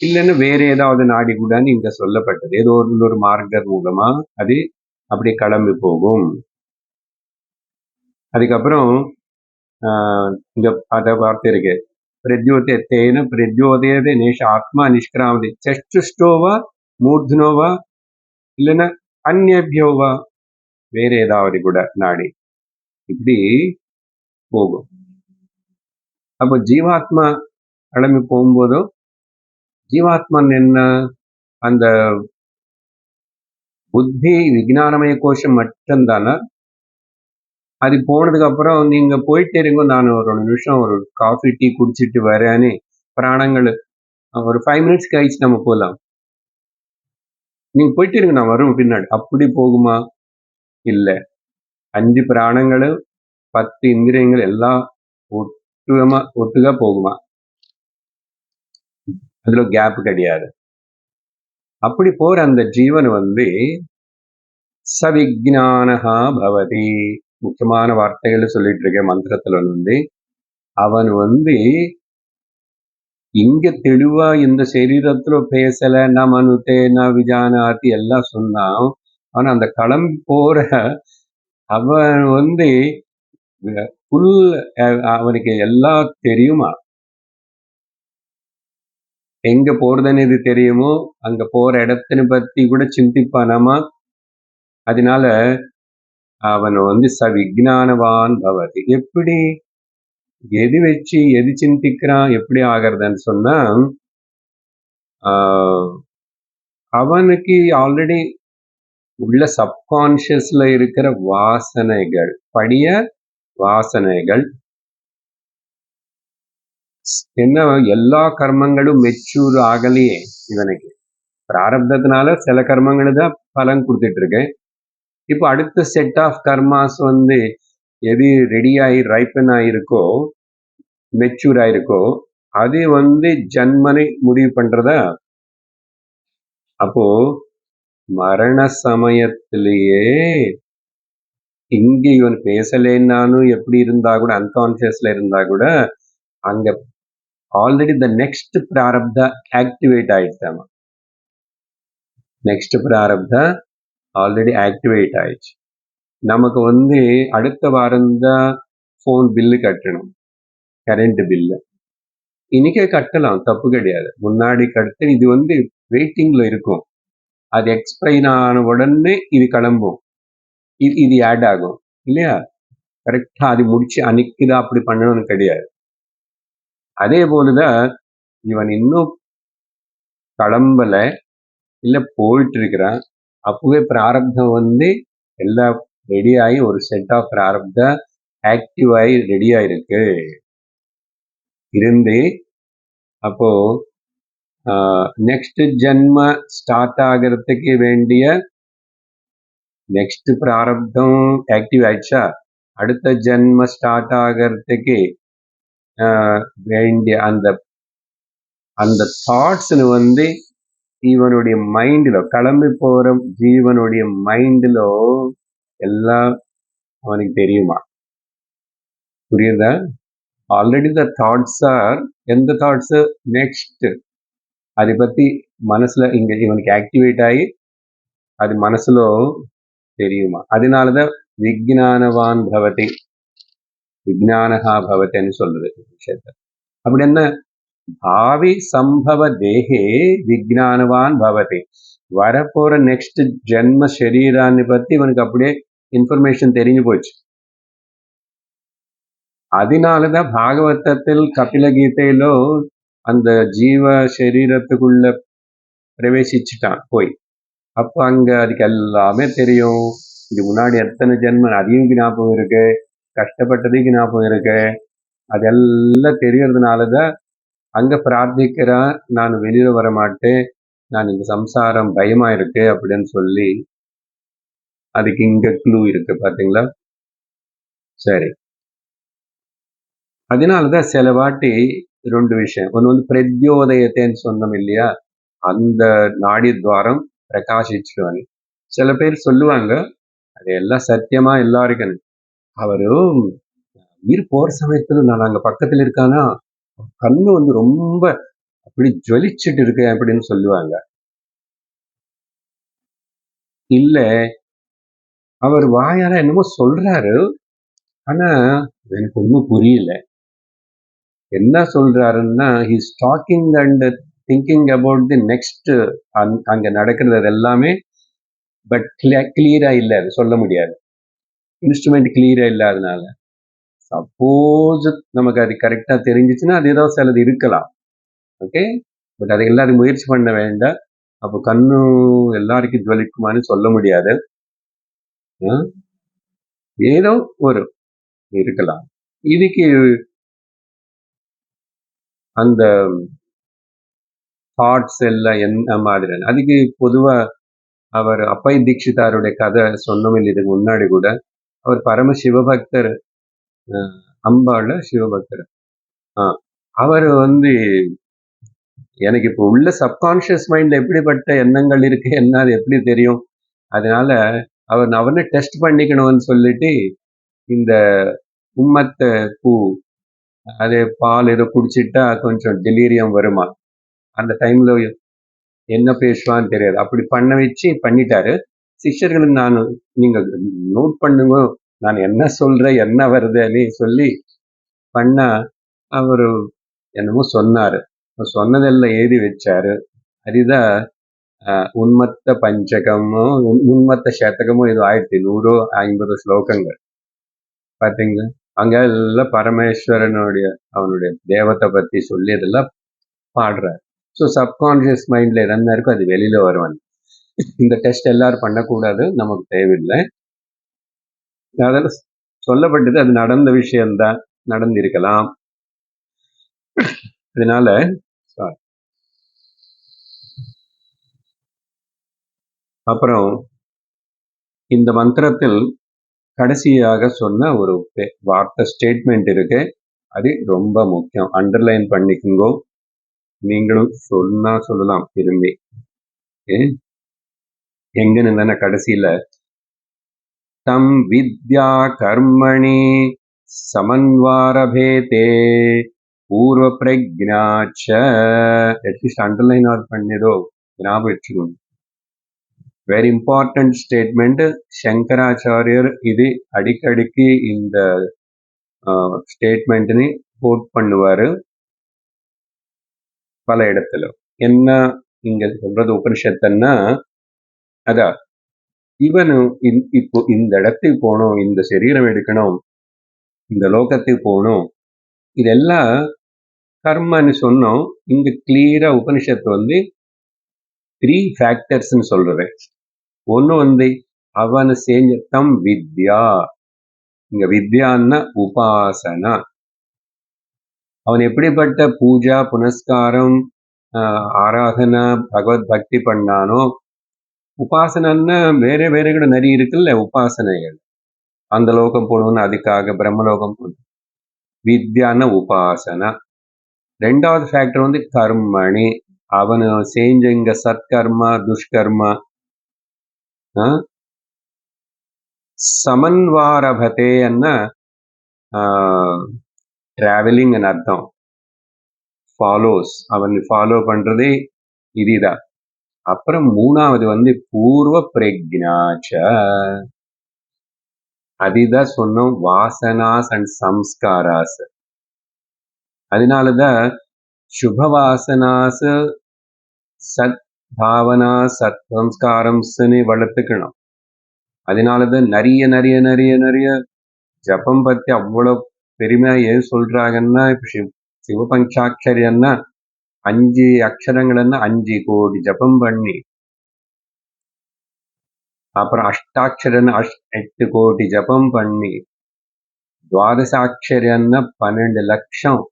இல்லைன்னு வேற ஏதாவது நாடி கூட இங்க சொல்லப்பட்டது. ஏதோ ஒரு மார்க்கர் மூலமா அது அப்படி கிளம்பி போகும். அதுக்கப்புறம் இங்க அத வார்த்தை இருக்கு, பிரத்யோதேன பிரத்யோதயதே நேஷ ஆத்மா நிஷ்கிராமதி சச்சுஷ்டோவா மூர்தனோவா, இல்லைன்னா அந்நியோவா, வேற ஏதாவது கூட நாடி இப்படி போகும். அப்போ ஜீவாத்மா கிளம்பி போகும்போதும் ஜீவாத்மன் என்ன, அந்த புத்தி விஞ்ஞானமய கோஷம் மட்டும்தானே. அது போனதுக்கு அப்புறம் நீங்க போயிட்டே இருங்க, நான் ஒரு நிமிஷம் ஒரு காஃபி டீ குடிச்சிட்டு வரேன்னு பிராணங்கள் ஒரு 5 மினிட்ஸ் கழிச்சு நம்ம போகலாம். நீங்க போயிட்டு இருங்க, நான் வரும் பின்னாடி. அப்படி போகுமா? இல்ல. 5 பிராணங்களும் 10 இந்திரியங்கள் எல்லாம் ஒட்டுகா போகுமா? அதுல கேப் கிடையாது. அப்படி போற அந்த ஜீவன் சவிஜ்ஞானஹா பவதி. முக்கியமான வார்த்தைகள் சொல்லிட்டு இருக்க மந்திரத்துல அவன் இங்க தெளிவா இந்த சரீரத்துல பேசல, நான் மனுத்தே நான் விஜானாத்தி எல்லாம் சொன்னான். ஆனா அந்த கிளம்பி போற அவன் புல் அவனுக்கு எல்லாம் தெரியுமா? எங்க போறதுன்னு இது தெரியுமோ, அங்க போற இடத்தினை பத்தி கூட சிந்திப்பானாமா. அதனால அவன் சவிஜ்ஞானவான் பவதி. எப்படி எது வச்சு எது சிந்திக்கிறான், எப்படி ஆகிறதுன்னு சொன்னா அவனுக்கு ஆல்ரெடி உள்ள சப்கான்சியஸ்ல இருக்கிற வாசனைகள், படிய வாசனைகள் என்ன, எல்லா கர்மங்களும் மெச்சூர் ஆகலையே இவனுக்கு. பிராரப்தத்தினால சில கர்மங்களை தான் பலன் கொடுத்துட்டு இருக்கேன். இப்போ அடுத்த செட் ஆஃப் கர்மாஸ் எது ரெடி ஆகி ரைப்பன் ஆயிருக்கோ, மெச்சூர் ஆயிருக்கோ, அது ஜன்மனை முடிவு பண்றதா. அப்போ மரண சமயத்திலேயே இங்க இவன் பேசலேன்னாலும் எப்படி இருந்தா கூட, அன்கான்சியஸ்ல இருந்தா கூட அங்க ஆல்ரெடி த நெக்ஸ்ட் பிராரப்தா ஆக்டிவேட் ஆயிடுச்சாமா. நெக்ஸ்ட் பிராரப்தா ஆல்ரெடி ஆக்டிவேட் ஆயிடுச்சு. நமக்கு அடுத்த வாரம் தான் ஃபோன் பில்லு கட்டணும், கரண்ட் பில்லு. இன்னைக்கே கட்டலாம், தப்பு கிடையாது. முன்னாடி கட்டு இது வெயிட்டிங்ல இருக்கும். அது எக்ஸ்பைர் ஆன உடனே இது கிளம்பும். இது ஆட் ஆகும் இல்லையா? கரெக்டா அது முடிச்சு அன்னைக்குதான் அப்படி பண்ணணும்னு கிடையாது. அதே போலதான் இவன் இன்னும் கிளம்பல, இல்ல போயிட்டு இருக்கிறான். அப்பவே பிராரப்தம் வந்து எல்லாம் ரெடி ஆகி ஒரு செட் ஆஃப் பிராரப்தம் ஆக்டிவ் ஆகி ரெடி ஆயிருக்கு இருந்து, அப்போ நெக்ஸ்ட் ஜென்ம ஸ்டார்ட் ஆகிறதுக்கு வேண்டிய நெக்ஸ்ட் பிராரப்தம் ஆக்டிவ் ஆயிடுச்சா, அடுத்த ஜென்ம ஸ்டார்ட் ஆகிறதுக்கு வேண்டிய அந்த அந்த தாட்ஸ் வந்து இவனுடைய மைண்ட்ல கிளம்பி போற ஜீவனுடைய மைண்ட்ல எல்லாம் அவனுக்கு தெரியுமா? புரியுதா? ஆல்ரெடி த தாட்ஸ் ஆர், எந்த தாட்ஸ் நெக்ஸ்ட் அதை பத்தி மனசுல இங்க இவனுக்கு ஆக்டிவேட் ஆகி அது மனசுல தெரியுமா? அதனாலதான் விஜ்ஞானவான் பவதி, விஜ்ஞானஹா பவதின்னு சொல்றது விஷயத்த. அப்படி என்ன, பாவி சம்பவ தேகே விஜ்ஞானவான் பவதி, வரப்போற நெக்ஸ்ட் ஜென்ம சரீரான்னு பத்தி இவனுக்கு அப்படியே இன்ஃபர்மேஷன் தெரிஞ்சு போச்சு. அதனாலதான் பாகவதத்தில் கபில கீதையிலோ அந்த ஜீவ சரீரத்துக்குள்ள பிரவேசிச்சுட்டான் போய். அப்ப அங்க அதுக்கு எல்லாமே தெரியும். இது முன்னாடி எத்தனை ஜென்மம் அதையும் ஞாபகம் இருக்கு, கஷ்டப்பட்டதையும் ஞாபகம் இருக்கு. அதெல்லாம் தெரியறதுனாலதான் அங்க பிரார்த்திக்கிறான், நான் வெளியில வர மாட்டேன், நான் இந்த சம்சாரம் பயமா இருக்கு அப்படின்னு சொல்லி. அதுக்கு இங்க க்ளூ இருக்கு பாத்தீங்களா? சரி, அதனாலதான் சில வாட்டி ரெண்டு விஷயம். ஒன்று வந்து பிரத்யோதயத்தைன்னு சொன்னோம் இல்லையா, அந்த நாடி துவாரம் பிரகாசிச்சுடுவாங்க. சில பேர் சொல்லுவாங்க அது எல்லாம் சத்தியமா எல்லாருக்கும். அவரு உயிர் போற சமயத்துல நான் அங்க பக்கத்துல இருக்கானா, கண்ணு வந்து ரொம்ப அப்படி ஜொலிச்சுட்டு இருக்கு அப்படின்னு சொல்லுவாங்க. இல்ல, அவர் வாயால என்னமோ சொல்றாரு, ஆனா எனக்கு ஒன்றும் புரியல. என்ன சொல்றாருன்னா, he's talking and thinking about the next, அங்க நடக்கிறது எல்லாமே. பட் கிளியரா இல்ல, அது சொல்ல முடியாது. இன்ஸ்ட்ருமெண்ட் கிளியரா இல்லாதனால. சப்போஸ் நமக்கு அது கரெக்டா தெரிஞ்சிச்சுன்னா அது ஏதோ சிலது இருக்கலாம். ஓகே, பட் அதை எல்லாரும் முயற்சி பண்ண வேண்டாம். அப்போ கண்ணு எல்லாருக்கும் ஜொலிக்குமான்னு சொல்ல முடியாது. ஏதோ ஒரு இருக்கலாம். இதுக்கு அந்த தாட்ஸ் எல்லாம் என்ன மாதிரி, அதுக்கு பொதுவா அவர் அப்பை தீட்சிதாருடைய கதை சொன்னோம் இல்லை இதுக்கு முன்னாடி கூட. அவர் பரம சிவபக்தர், அம்பாள சிவபக்தர். அவர் வந்து எனக்கு இப்போ உள்ள சப்கான்ஷியஸ் மைண்ட்ல எப்படிப்பட்ட எண்ணங்கள் இருக்கு என்ன அது எப்படி தெரியும், அதனால அவர் அவனை டெஸ்ட் பண்ணிக்கணும்னு சொல்லிட்டு இந்த உம்மத்த பூ, அது பால் ஏதோ குடிச்சிட்டா கொஞ்சம் டெலீரியம் வருமா, அந்த டைம்ல என்ன பேசுவான்னு தெரியாது, அப்படி பண்ண வச்சு பண்ணிட்டாரு. சிஷ்யர்களுக்கு நான் நீங்க நோட் பண்ணுங்க நான் என்ன சொல்றேன் என்ன வருதுன்னு சொல்லி பண்ணா, அவரு என்னமோ சொன்னாரு, சொன்னதெல்லாம் எழுதி வச்சாரு. அதுதான் உன்மத்த பஞ்சகமோ உன்மத்த சதகமோ இது 1150 ஸ்லோகங்கள் பாத்தீங்களா. அங்க எல்லாம் பரமேஸ்வரனுடைய அவனுடைய தேவத்தை பத்தி சொல்லி இதெல்லாம் பாடுறாரு. ஸோ சப்கான்சியஸ் மைண்ட்ல என்ன இருக்கோ அது வெளியில வருவாங்க. இந்த டெஸ்ட் எல்லாரும் பண்ணக்கூடாது, நமக்கு தேவையில்லை. அதெல்லாம் சொல்லப்பட்டது, அது நடந்த விஷயம்தான், நடந்திருக்கலாம். அதனால அப்புறம் இந்த மந்திரத்தில் கடைசியாக சொன்ன ஒரு வார்த்தை ஸ்டேட்மெண்ட் இருக்கு, அது ரொம்ப முக்கியம், அண்டர்லைன் பண்ணிக்குங்கோ. நீங்களும் சொன்னா சொல்லலாம் திரும்பி. எங்க நின்ன கடைசியில தம் வித்யா கர்மணி சமன்வாரபேதே பூர்வ பிரஜ்ஞாச்ச, அட்லீஸ்ட் அண்டர்லைன் ஆர் பண்ணிதோ ஞாபகம் வச்சுக்கணும். Very important statement. சங்கராச்சாரியர் இது அடிக்கடிக்கு இந்த ஸ்டேட்மெண்ட்னு கோட் பண்ணுவாரு பல இடத்துல. என்ன இங்க சொல்றது உபனிஷத்துன்னா, அதான் இவனு இப்போ இந்த இடத்துக்கு போகணும், இந்த சரீரம் எடுக்கணும், இந்த லோகத்துக்கு போகணும், இதெல்லாம் கர்மன்னு சொன்னோம். இங்க கிளியரா உபனிஷத்து வந்து 3 ஃபேக்டர்ஸ்ன்னு சொல்றது. ஒண்ணு அவனை செஞ்ச தம் வித்யா. இங்க வித்யான்னா உபாசனா. அவன் எப்படிப்பட்ட பூஜா புனஸ்காரம் ஆராதனா பகவத் பக்தி பண்ணானோ, உபாசனன்னா வேற வேற கூட நிறைய இருக்குல்ல உபாசனைகள். அந்த லோகம் போகணும்னு அதுக்காக பிரம்மலோகம் போகணும். வித்யான்னா உபாசனா. ரெண்டாவது ஃபேக்டர் வந்து கர்மணி. அவனு செஞ்ச இங்க சத்கர்மா துஷ்கர்மா சமன்வாரபதே அன்னா டிராவலிங் அர்த்தம். ஃபாலோஸ், அவன் ஃபாலோ பண்றதே இதுதான். அப்புறம் மூணாவது வந்து பூர்வ பிரக்ஞாச்ச. அதுதான் சொன்னோம், வாசனாஸ் அண்ட் சம்ஸ்காராஸ். அதனாலதான் சுபவாசனாஸ் சத் பாவனா சத் சம்ஸ்காரம்ஸ்ன்னு வளர்த்துக்கணும். அதனாலதான் நிறைய நிறைய நிறைய நிறைய ஜபம் பத்தி அவ்வளவு பெருமையா ஏன் சொல்றாங்கன்னா, இப்ப சிவபஞ்சாட்சரியன்னா 5 அக்ஷரங்கள்னா 5 கோடி ஜபம் பண்ணி, அப்புறம் அஷ்டாட்சரன்னு 8 கோடி ஜபம் பண்ணி, துவாதசாட்சரன்னா 12 லட்சம்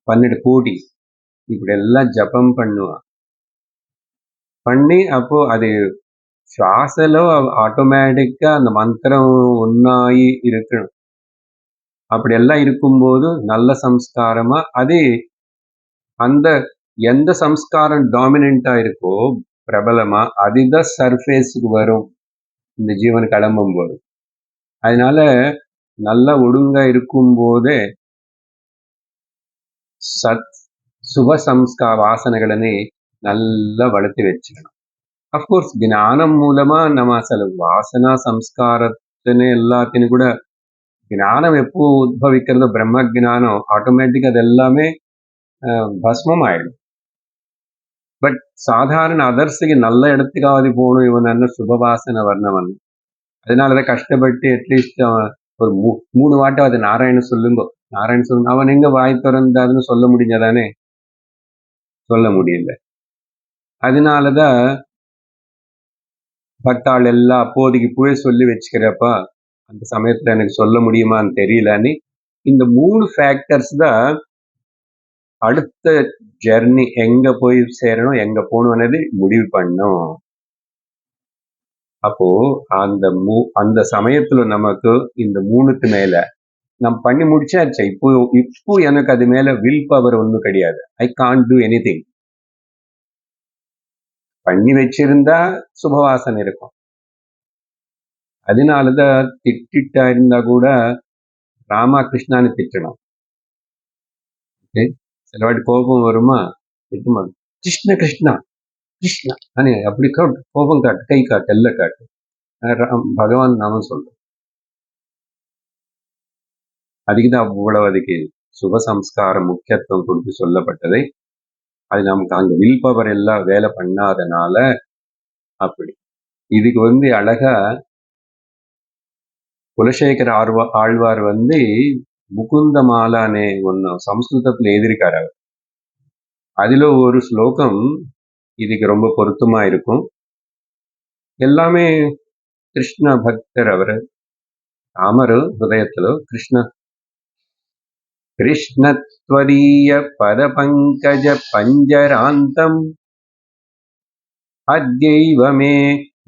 12 கோடி இப்படி எல்லாம் ஜபம் பண்ணுவான். பண்ணி அப்போ அது சுவாசலோ ஆட்டோமேட்டிக்கா அந்த மந்திரம் ஒன்னாயி இருக்கணும். அப்படி எல்லாம் இருக்கும்போது நல்ல சம்ஸ்காரமா அது அந்த எந்த சம்ஸ்காரம் டாமினண்டா இருக்கோ பிரபலமா அதுதான் சர்ஃபேஸுக்கு வரும் இந்த ஜீவன் கிளம்பும் போது. அதனால நல்லா ஒழுங்கா இருக்கும் போதே சுப சம்ஸ்கார வாசனைகளை நல்லா வளர்த்து வச்சுக்கணும். அப்கோர்ஸ் ஞானம் மூலமா நம்ம சில வாசனா சம்ஸ்காரத்தின்னு எல்லாத்தையும் கூட ஞானம் எப்போ உத்பவிக்கிறதோ பிரம்ம ஜானம் ஆட்டோமேட்டிக் அது எல்லாமே பஸ்மம் ஆயிடும். பட் சாதாரண அதர்ஸுக்கு நல்ல இடத்துக்காவது போகணும் இவன் என்ன சுபவாசனை வர்ணவன். அதனாலதான் கஷ்டப்பட்டு அட்லீஸ்ட் அவன் ஒரு 3 வாட்டம் அது நாராயண சொல்லுங்க நாராயண சொல்லுங்க. அவன் எங்க வாய் திறந்தாதுன்னு சொல்ல முடிஞ்சதானே? சொல்ல முடியல. அதனாலதான் பக்தாள் எல்லாம் அப்போதைக்கு போய் சொல்லி வச்சுக்கிறப்பா அந்த சமயத்துல எனக்கு சொல்ல முடியுமான்னு தெரியலன்னு இந்த 3 ஃபேக்டர்ஸ் தான் அடுத்த ஜெர்னி எங்க போய் சேரணும் எங்க போகணும்னது முடிவு பண்ணும். அப்போ அந்த சமயத்துல நமக்கு இந்த 3க்கு மேல நம்ம பண்ணி முடிச்சாச்சு. இப்போ எனக்கு அது மேல வில் பவர் ஒன்றும் கிடையாது. I can't two anything. பண்ணி வச்சிருந்தா சுபவாசனை இருக்கும். அதனாலதான் திட்டா இருந்தா கூட ராமா கிருஷ்ணான்னு திட்டணும். சில வாட்டி கோபம் வருமா, திட்டுமா கிருஷ்ண கிருஷ்ணா கிருஷ்ணா நானே அப்படி காட்டு, கோபம் காட்டு, கை காட்டு, எல்லாம் காட்டு, பகவான் நாம சொல்றோம். அதுக்குதான் அவ்வளவு அதுக்கு சுபசம்ஸ்காரம் முக்கியத்துவம் கொடுத்து சொல்லப்பட்டதை. அது நமக்கு அங்க வில் பவர் எல்லாம் வேலை பண்ணாதனால அப்படி. இதுக்கு வந்து அழகா குலசேகர ஆழ்வார் வந்து முகுந்த மாலானே ஒன்னு சம்ஸ்கிருதத்துல எழுதியிருக்காரு. அதுல ஒரு ஸ்லோகம் இதுக்கு ரொம்ப பொருத்தமா இருக்கும். எல்லாமே கிருஷ்ண பக்தர் அவரு. ராமரு ஹிருதயத்துல கிருஷ்ணத்வதீய பத பங்கஜ பஞ்சராந்தம் அத்யைவ மே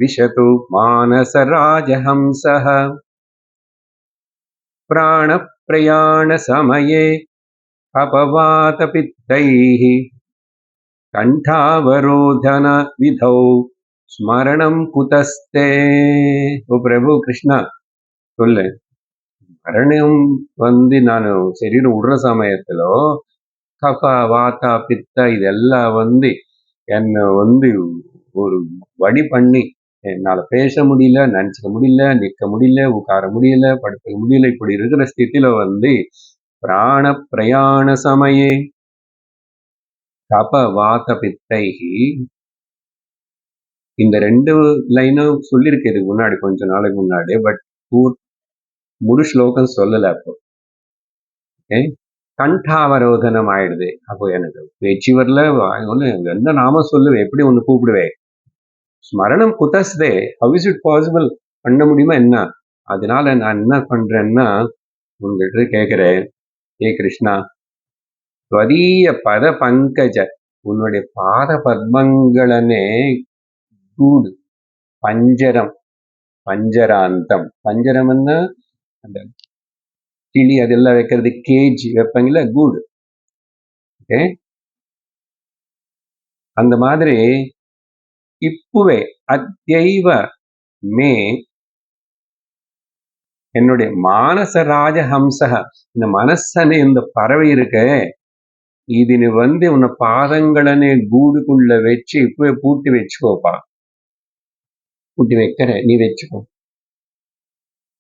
விஷது மானச ராஜஹம்சஹ பிராண பிரயாண சமயே அபவாத பித்தைஹ கண்டாவரோதன விதௌ ஸ்மரணம் குதஸ்தே. ஓ பிரபு கிருஷ்ணா சொல்லு, மரணம் வந்து நான் சரீரம் விடுற சமயத்துல கப வாத்தா பித்தா இதெல்லாம் வந்து என்னை வந்து ஒரு வழி பண்ணி என்னால பேச முடியல, நினைச்சுக்க முடியல, நிற்க முடியல, உட்கார முடியல, படுத்துக்க முடியல. இப்படி இருக்கிற ஸ்திதியில வந்து பிராண பிரயாண சமயே கப வாத பித்தைஹி இந்த 2 லைனும் சொல்லியிருக்கு இதுக்கு முன்னாடி, கொஞ்ச நாளைக்கு முன்னாடி. பட் முழு ஸ்லோகம் சொல்லல அப்போ. ஓகே, கண்டாவரோதனம் ஆயிடுது. அப்போ எனக்கு பேச்சு வரல, என்ன நாம சொல்லுவேன், எப்படி ஒன்று கூப்பிடுவேன், ஸ்மரணம் குதஸ்தே, ஹவ் இஸ் இட் பாசிபிள், பண்ண முடியுமா என்ன? அதனால நான் என்ன பண்றேன்னா, உங்ககிட்ட கேட்கிறேன், ஏ கிருஷ்ணா, ஸ்வதீய பத பங்கஜ, உன்னுடைய பாத பத்மங்களனே கூடு, பஞ்சரம், பஞ்சராந்தம், பஞ்சரம்னா அந்த கிளி அதெல்லாம் வைக்கிறது, கேஜ் வைப்பாங்கல்ல, கூடு. ஓகே, அந்த மாதிரி இப்பவே அத்யைவ மே, என்னுடைய மானச ராஜஹம்சக, இந்த மனசனே இந்த பறவை இருக்க, இதுன்னு உன்னை பாதங்களனே கூடுக்குள்ள வச்சு இப்பவே பூட்டி வச்சுக்கோப்பா, பூட்டி வைக்கிற, நீ வச்சுக்கோ.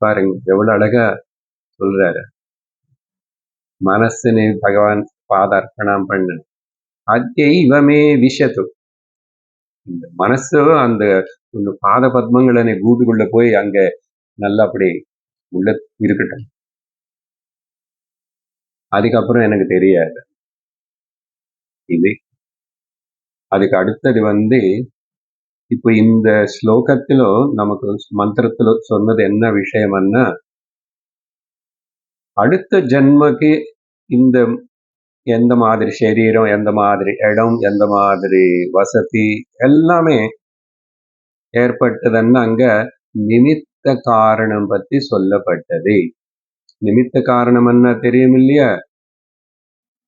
பாருங்க எவ்வளவு அழகா சொல்றாரு. மனசுன்னு பகவான் பாதார்ப்பணம் பண்ணு, அத்யைவமே விஷத்து, இந்த மனசு அந்த பாத பத்மங்களனை கூட்டுக்குள்ள போய் அங்க நல்லா அப்படி உள்ள இருக்கட்டும். அதுக்கப்புறம் எனக்கு தெரியாது இது. அதுக்கு அடுத்தது இப்போ இந்த ஸ்லோகத்திலோ நமக்கு மந்திரத்திலோ சொன்னது என்ன விஷயம்னா, அடுத்த ஜென்மக்கு இந்த எந்த மாதிரி சரீரம், எந்த மாதிரி இடம், எந்த மாதிரி வசதி எல்லாமே ஏற்பட்டதுன்னு அங்க நிமித்த காரணம் பத்தி சொல்லப்பட்டது. நிமித்த காரணம் என்ன தெரியும் இல்லையா?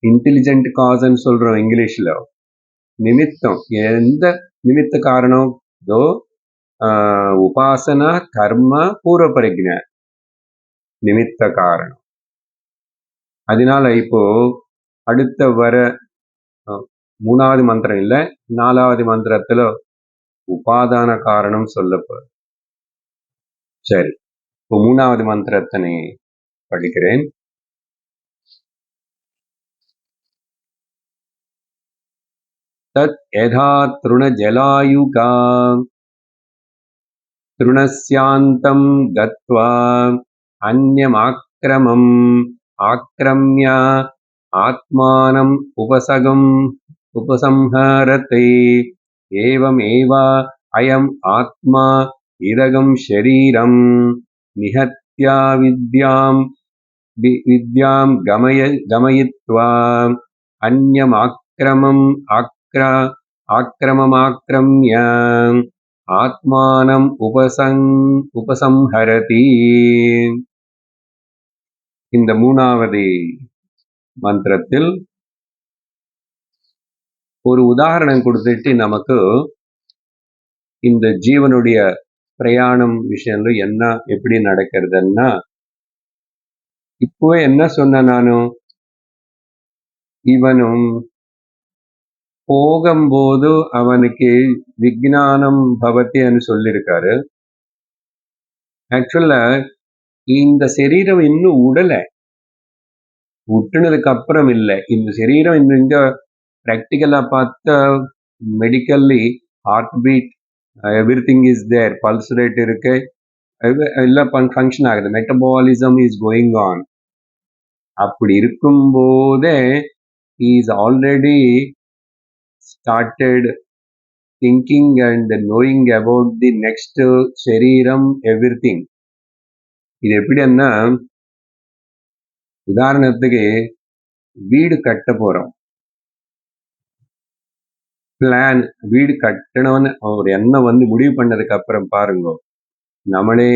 இன்டெலிஜென்ட் காஸ்ன்னு சொல்றோம் இங்கிலீஷ்ல. நிமித்தம், எந்த நிமித்த காரணம்? உபாசனா, கர்ம, பூர்வ பரிஜ்ஞா, நிமித்த காரணம். அதனால இப்போ அடுத்த வர 3வது மந்திரம் இல்ல, 4வது மந்திரத்துல உபாதான காரணம் சொல்லப்படும். சரி, இப்போ 3வது மந்திரத்தை படிக்கிறேன். தத் யதா த்ருண ஜலாயுகா த்ருணஸ்யாந்தம் கத்வா அன்யமாக்ரமம் ஆக்ரம்ய ஆத்மானம் உபசம்ஹரதே ஏவமேவ அயம் ஆத்மா இதகம் ஷரீரம் நிஹத்யா வித்யாம் கமயித்வா அன்யமாக்ரமம் ஆக்ரமமாக்ரம்ய ஆத்மானம் உபசம்ஹரதி. இந்த 3வது மந்திரத்தில் ஒரு உதாரணம் கொடுத்துட்டு நமக்கு இந்த ஜீவனுடைய பிரயாணம் விஷயம்ல என்ன எப்படி நடக்கிறதுன்னா, இப்பவே என்ன சொன்ன நானும், இவனும் போகும்போது அவனுக்கு விஜ்ஞானம் பவத்தின்னு சொல்லியிருக்காரு. ஆக்சுவலா இந்த சரீரம் இன்னும் விட்டுனதுக்கு அப்புறம் இல்லை. இந்த சரீரம் இந்த பிராக்டிக்கலா பார்த்தா medically heart beat everything is there, pulse rate இருக்கு, எல்லாம் ஃபங்க்ஷன் ஆகுது, மெட்டபாலிசம் இஸ் கோயிங் ஆன். அப்படி இருக்கும்போதே is already started thinking and knowing about the next சரீரம், everything. இது எப்படின்னா, உதாரணத்துக்கு வீடு கட்ட போறோம், பிளான், வீடு கட்டணும்னு ஒரு எண்ணம் முடிவு பண்ணதுக்கு அப்புறம் பாருங்க, நம்மளே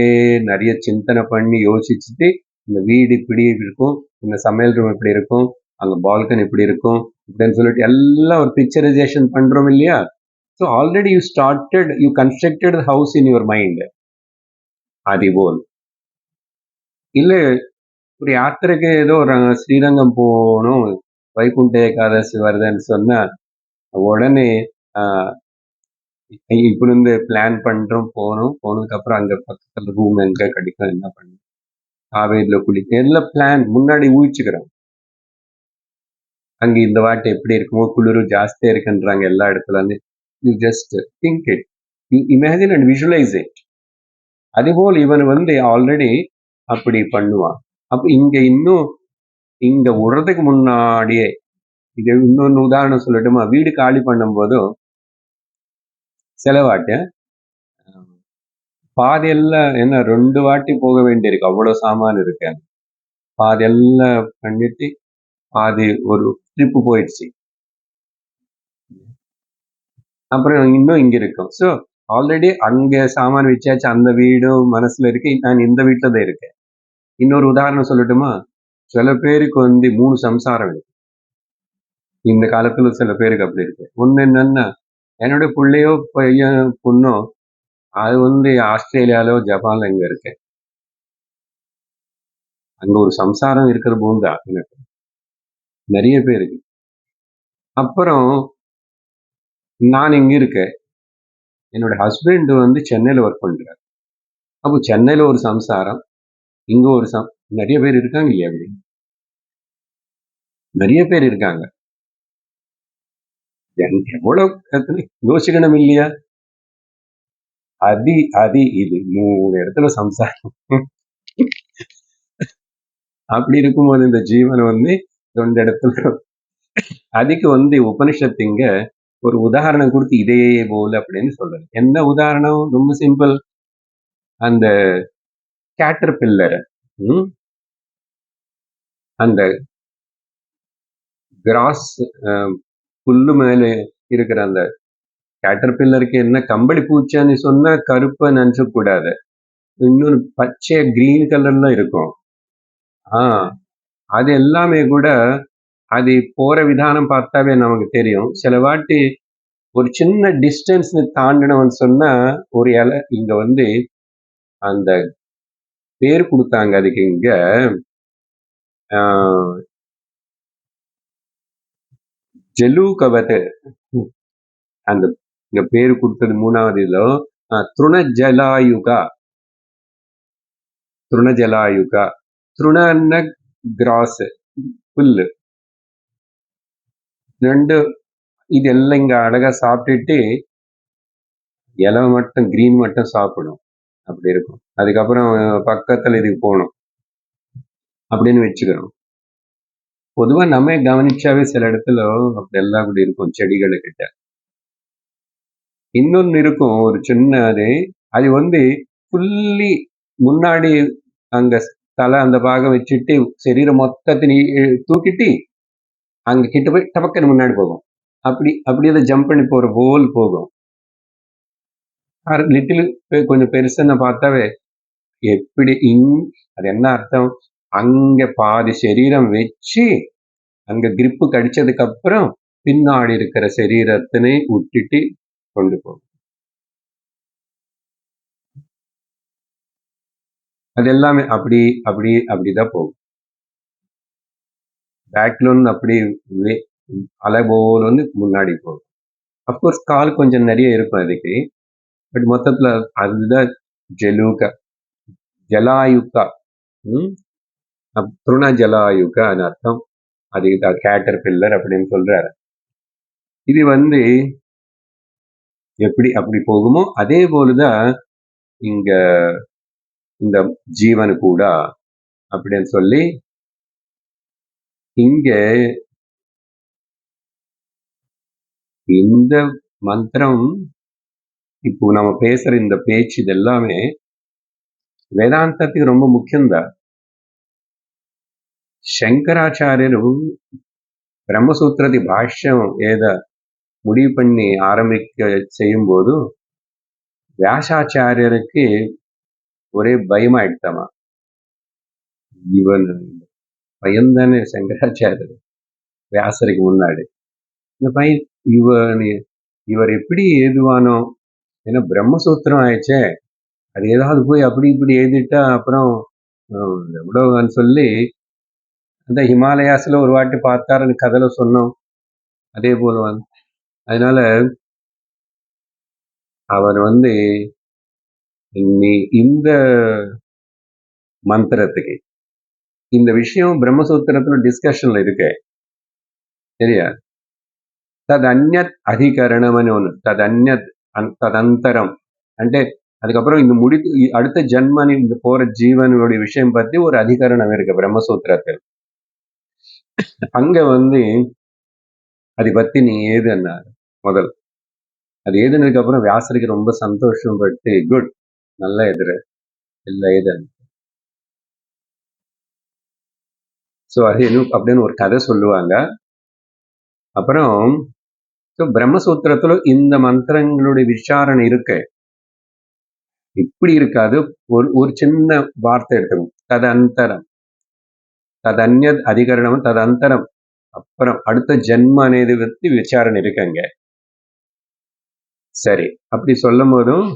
நிறைய சிந்தனை பண்ணி யோசிச்சுட்டு இந்த வீடு இப்படி இருக்கும், இந்த சமையல் ரூம் இப்படி இருக்கும், அங்க பால்கனி இப்படி இருக்கும் இப்படின்னு சொல்லிட்டு எல்லாம் ஒரு பிக்சரைசேஷன் பண்றோம் இல்லையா? So already you constructed house in your mind. அதுபோல் இல்லை, ஒரு யாத்திரைக்கு ஏதோ ஒரு ஸ்ரீரங்கம் போகணும், வைகுண்ட ஏகாதசி வருதுன்னு சொன்னா உடனே இப்படி இருந்து பிளான் பண்றோம், போனதுக்கு அப்புறம் அங்க பக்கத்துல ரூம் எங்க கிடைக்கும், என்ன பண்ணும், காவேரியில குளிக்க, எல்லாம் பிளான் முன்னாடி ஊழிச்சுக்கிறோம். அங்க இந்த வாட்டி எப்படி இருக்குமோ, குளிர் ஜாஸ்தியா இருக்குன்றாங்க எல்லா இடத்துல, you just think it. You imagine and visualise it. அதுபோல் இவன் ஆல்ரெடி அப்படி பண்ணுவான். அப்ப இன்னும் இங்க விடுறதுக்கு முன்னாடியே இது இன்னொன்னு உதாரணம் சொல்லட்டுமா? வீடு காலி பண்ணும் போதும் செலவாட்டு பாதியெல்லாம் என்ன 2 வாட்டி போக வேண்டியிருக்கு, அவ்வளவு சாமான் இருக்கு. பாதியெல்லாம் பண்ணிட்டு பாதி ஒரு ட்ரிப்பு போயிடுச்சு. அப்புறம் இன்னும் இங்க இருக்கும். ஸோ ஆல்ரெடி அங்க சாமான் வச்சாச்சு, அந்த வீடும் மனசுல இருக்கு. நான் இந்த வீட்டுல தான் இருக்கேன். இன்னொரு உதாரணம் சொல்லட்டுமா? சில பேருக்கு 3 சம்சாரம் இருக்கு. இந்த காலத்துல சில பேருக்கு அப்படி இருக்கு. ஒண்ணு என்னன்னா, என்னோட பிள்ளையோ பையன் பொண்ணோ அது ஆஸ்திரேலியாலோ ஜப்பான்ல எங்க இருக்கு, அங்க ஒரு சம்சாரம் இருக்கிற பூந்தா எனக்கு நிறைய பேருக்கு. அப்புறம் நான் இங்க இருக்கேன். என்னோட ஹஸ்பண்ட் சென்னையில ஒர்க் பண்றாரு. அப்போ சென்னையில ஒரு சம்சாரம், இங்க ஒரு நிறைய பேர் இருக்காங்க இல்லையா? அப்படி நிறைய பேர் இருக்காங்க. எவ்வளவு யோசிக்கணும் இல்லையா? இது 3 இடத்துல சம்சாரம். அப்படி இருக்கும்போது இந்த ஜீவன் 2 இடத்துல அதுக்கு உபனிஷத்து இங்க ஒரு உதாரணம் கொடுத்து இதே போல அப்படின்னு சொல்றது. என்ன உதாரணம்? ரொம்ப சிம்பிள். அந்த கேட்டர் பில்லர், அந்த கிராஸ் புல்லு மேல இருக்கிற அந்த கேட்டர் பில்லருக்கு என்ன கம்பளி பூச்சான்னு சொன்னா கருப்பை நினைச்ச கூடாது, இன்னொரு பச்சை கிரீன் கலர்ல இருக்கும். அது எல்லாமே கூட அது போற விதானம் பார்த்தாவே நமக்கு தெரியும். சில வாட்டி ஒரு சின்ன டிஸ்டன்ஸ் தாண்டினவன் சொன்னா ஒரு இலை இங்க அந்த பேர் கொடுத்தாங்க அதுக்கு இங்க ஜெலூகவத், அந்த இங்க பேரு கொடுத்தது 3வது இதுல திருணஜலாயுகா. திருணஜலாயுகா, திருணன்ன கிராஸ் புல்லு, 2 இதெல்லாம் இங்க அழகா சாப்பிட்டுட்டு இலை மட்டும் கிரீன் மட்டும் சாப்பிடும். அப்படி இருக்கும். அதுக்கப்புறம் பக்கத்துல இதுக்கு போகணும் அப்படின்னு வச்சுக்கிறோம். பொதுவா நம்ம கவனிச்சாவே சில இடத்துல அப்படி எல்லாம் அப்படி இருக்கும் செடிகளுக்கிட்ட. இன்னொன்னு இருக்கும் ஒரு சின்ன அது ஃபுல்லி முன்னாடி அங்க தலை அந்த பாகம் வச்சுட்டு சரீரம் மொத்தத்தையும் தூக்கிட்டு அங்க கிட்ட போய் டபக்குன்னு முன்னாடி போகும். அப்படி அதை ஜம்ப் பண்ணி போற போல் போகும். லிட்டில் கொஞ்சம் பெருசுன்னு பார்த்தாவே எப்படி அது என்ன அர்த்தம்? அங்க பாதி சரீரம் வச்சு அங்க கிரிப்பு கடிச்சதுக்கு அப்புறம் பின்னாடி இருக்கிற சரீரத்தினை விட்டுட்டு கொண்டு போகும். அது எல்லாமே அப்படிதான் போகும். பேக்ல அப்படி அலை போல் முன்னாடி போகும். அப்கோர்ஸ் கால் கொஞ்சம் நிறைய இருக்கும் அதுக்கு. பட் மொத்தத்துல அதுதான் ஜலாயுக்கா, திருண ஜலாயுக்கான்னு அர்த்தம். அது கேட்டர் பில்லர் அப்படின்னு சொல்றாரு. இது எப்படி அப்படி போகுமோ அதே போலதான் இங்க இந்த ஜீவனு கூட அப்படின்னு சொல்லி இங்க இந்த மந்திரம் இப்போ நம்ம பேசுற இந்த பேச்சு இதெல்லாமே வேதாந்தத்துக்கு ரொம்ப முக்கியம்தான். சங்கராச்சாரியரு பிரம்மசூத்திரதி பாஷ்யம் முடிவு பண்ணி ஆரம்பிக்க செய்யும் போது வியாசாச்சாரியருக்கு ஒரே பயமாயிடுத்தாமா. இவன் பயந்தானே சங்கராச்சாரியர் வியாசருக்கு முன்னாடி. இந்த பையன் இவர் எப்படி ஏதுவானோ, ஏன்னா பிரம்மசூத்திரம் ஆயிடுச்சே, அது ஏதாவது போய் அப்படி இப்படி எழுதிட்டா அப்புறம் எவ்வளோன்னு சொல்லி அந்த ஹிமாலயாஸ்ல ஒரு வாட்டி பார்த்தாருன்னு கதையில சொன்னோம். அதே போல அதனால அவர் இந்த மந்திரத்துக்கு இந்த விஷயம் பிரம்மசூத்திரத்துல டிஸ்கஷன்ல இருக்கு சரியா? தத் அந்யத் அதிகரணம்னு ஒண்ணு, ததந்தரம் అంటే அதுக்கப்புறம் இந்த அடுத்த ஜென்மன் இந்த போற ஜீவனுடைய விஷயம் பத்தி ஒரு அதிகரணம் இருக்கு பிரம்மசூத்திரத்தில். அங்க அதை பத்தி நீ ஏதுன்னா முதல் அது ஏதுனதுக்கு அப்புறம் வியாசருக்கு ரொம்ப சந்தோஷம் பட்டு குட் நல்ல எதிர இல்ல ஏதுன்னு ஸோ அது அப்படின்னு ஒரு கதை சொல்லுவாங்க. அப்புறம் பிரம்மசூத்திரத்துல இந்த மந்திரங்களுடைய விசாரணை இருக்கு, இப்படி இருக்காது. ஒரு சின்ன வார்த்தை எடுத்துக்கும், ததந்தரம், ததன்ய அதிகரணம் ததந்தரம், அப்புறம் அடுத்த ஜென்ம అనేది பத்தி விசாரணை இருக்குங்க. சரி, அப்படி சொல்லும் போதும்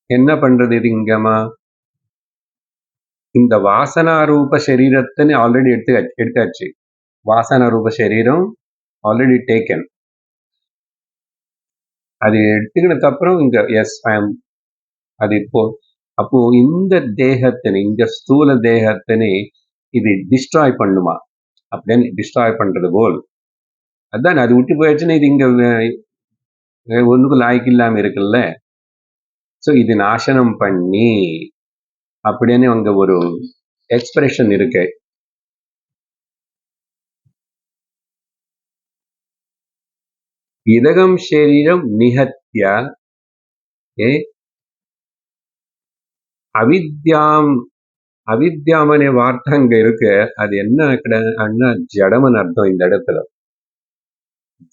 என்ன பண்றது இது இங்கமா, இந்த வாசனா ரூப சரீரத்தின்னு ஆல்ரெடி எடுத்தாச்சு. வாசனா ரூப சரீரம் ஆல்ரெடி டேக்கன். அது எடுத்துக்கினதுக்கு அப்புறம் இங்க எஸ் அது அப்போ இந்த தேகத்தினை, இந்த ஸ்தூல தேகத்தினை இது டிஸ்ட்ராய் பண்ணுமா அப்படின்னு டிஸ்ட்ராய் பண்றது போல். அதான் அது விட்டு போயிடுச்சுன்னா இது இங்க ஒண்ணுக்கும் லாய்க்கு இல்லாம இருக்குல்ல. ஸோ இது நாசனம் பண்ணி அப்படின்னு அங்க ஒரு எக்ஸ்பிரஷன் இருக்கு. இதகம் சரீரம் நிகத்ய அவித்யாம் அనే வார்த்தை அங்க இருக்கு. அது என்ன ஜடமன் அர்த்தம் இந்த இடத்துல.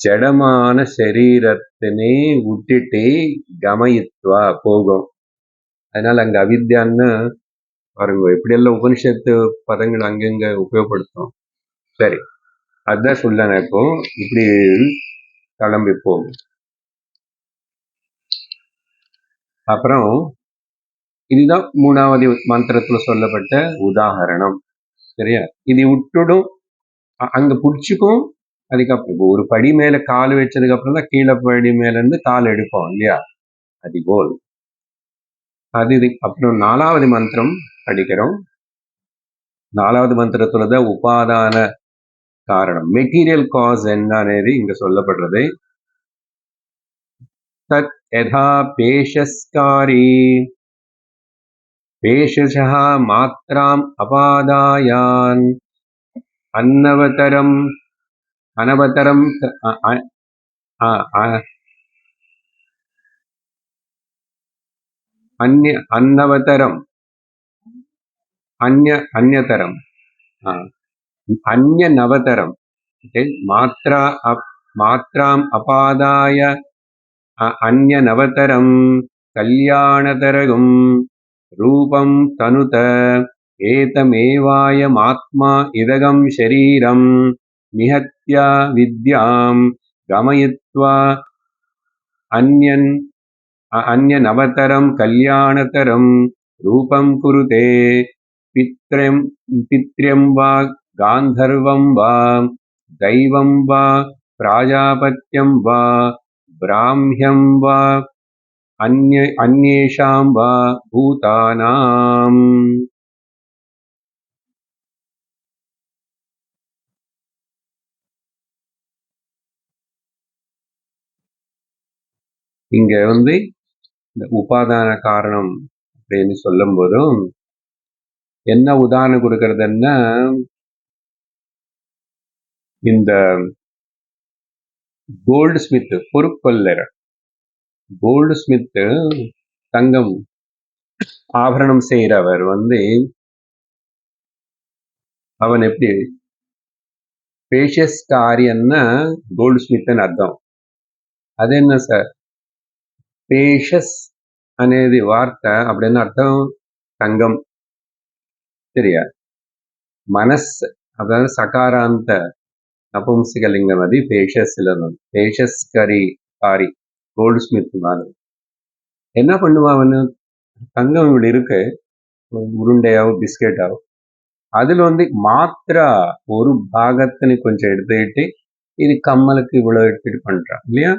ஜடமான சரீரத்தினை விட்டுட்டு கமயித்வா போகும். அதனால அங்க அவித்யான்னு பாருங்க எப்படியெல்லாம் உபனிஷத்து பதங்கள் அங்கங்க உபயோகப்படுத்தும். சரி, அதுதான் சொல்ல இப்போ இப்படி கிளம்பி போகும். அப்புறம் இதுதான் 3வது மந்திரத்துல சொல்லப்பட்ட உதாகரணம். சரியா, இது விட்டுடும் அங்க புடிச்சுக்கும். அதுக்கப்புறம் ஒரு படி மேல கால் வச்சதுக்கு அப்புறம் தான் கீழே படி மேல இருந்து கால் எடுப்போம் இல்லையா, அதுபோல் அது. அப்புறம் 4வது மந்திரம் படிக்கிறோம். 4வது மந்திரத்துலதான் உபாதான காரணம், மெட்டீரியல் காஸ் என்ன అనేది இங்க சொல்லப்படுறது. தத் யதா பேஷஸ்காரி பேஷசஹ மாத்ராம் அபாதாயான் அன்னவதரம் அனவதரம் அன்னவதரம் அந்யதரம் அந்யநவதரம் மாத்ராம் அபாதாய அந்யநவதரம் கல்யாணதரகும் ரூபம் தனுத ஏதமேவாயமாத்மா இதகம் ஷரீரம் நிஹத்யா வித்யாம் கமயித்வா அந்யநவதரம் கல்யாணதரம் ரூபம் குருதே பித்ரம் வா காந்தர்வம் வா தெய்வம் வா பிராஜாபத்யம் வா பிராஹ்மியம் வா அந்யேஷாம் வா பூதானாம். இங்க இந்த உபாதான காரணம் அப்படின்னு சொல்லும் போதும் என்ன உதாரணம் கொடுக்கறதுன்னா, இந்த கோல்டு ஸ்மித் பொறுப்பல்லர், கோல்டு ஸ்மித் தங்கம் ஆபரணம் செய்யறவர் அவன் எப்படி பேஷியஸ் காரியன்னா கோல்டு ஸ்மித்னு அர்த்தம். அது என்ன சார் பேஷஸ் అనేది வார்த்தை அப்படின்னு அர்த்தம் தங்கம், சரியா? மனஸ் அதாவது சகாராந்த நபும்சகலிங்கம் அது பேஷஸ் பேஷஸ் காரி கோல்டு ஸ்மித் மாதிரி. என்ன பண்ணுவான், தங்கம் இப்படி இருக்கு உருண்டையாவும் பிஸ்கெட்டாவும், அதுல மாத்திரா ஒரு பாகத்தினை கொஞ்சம் எடுத்துக்கிட்டு இது கம்மலுக்கு இவ்வளவு எடுத்துட்டு பண்றான் இல்லையா.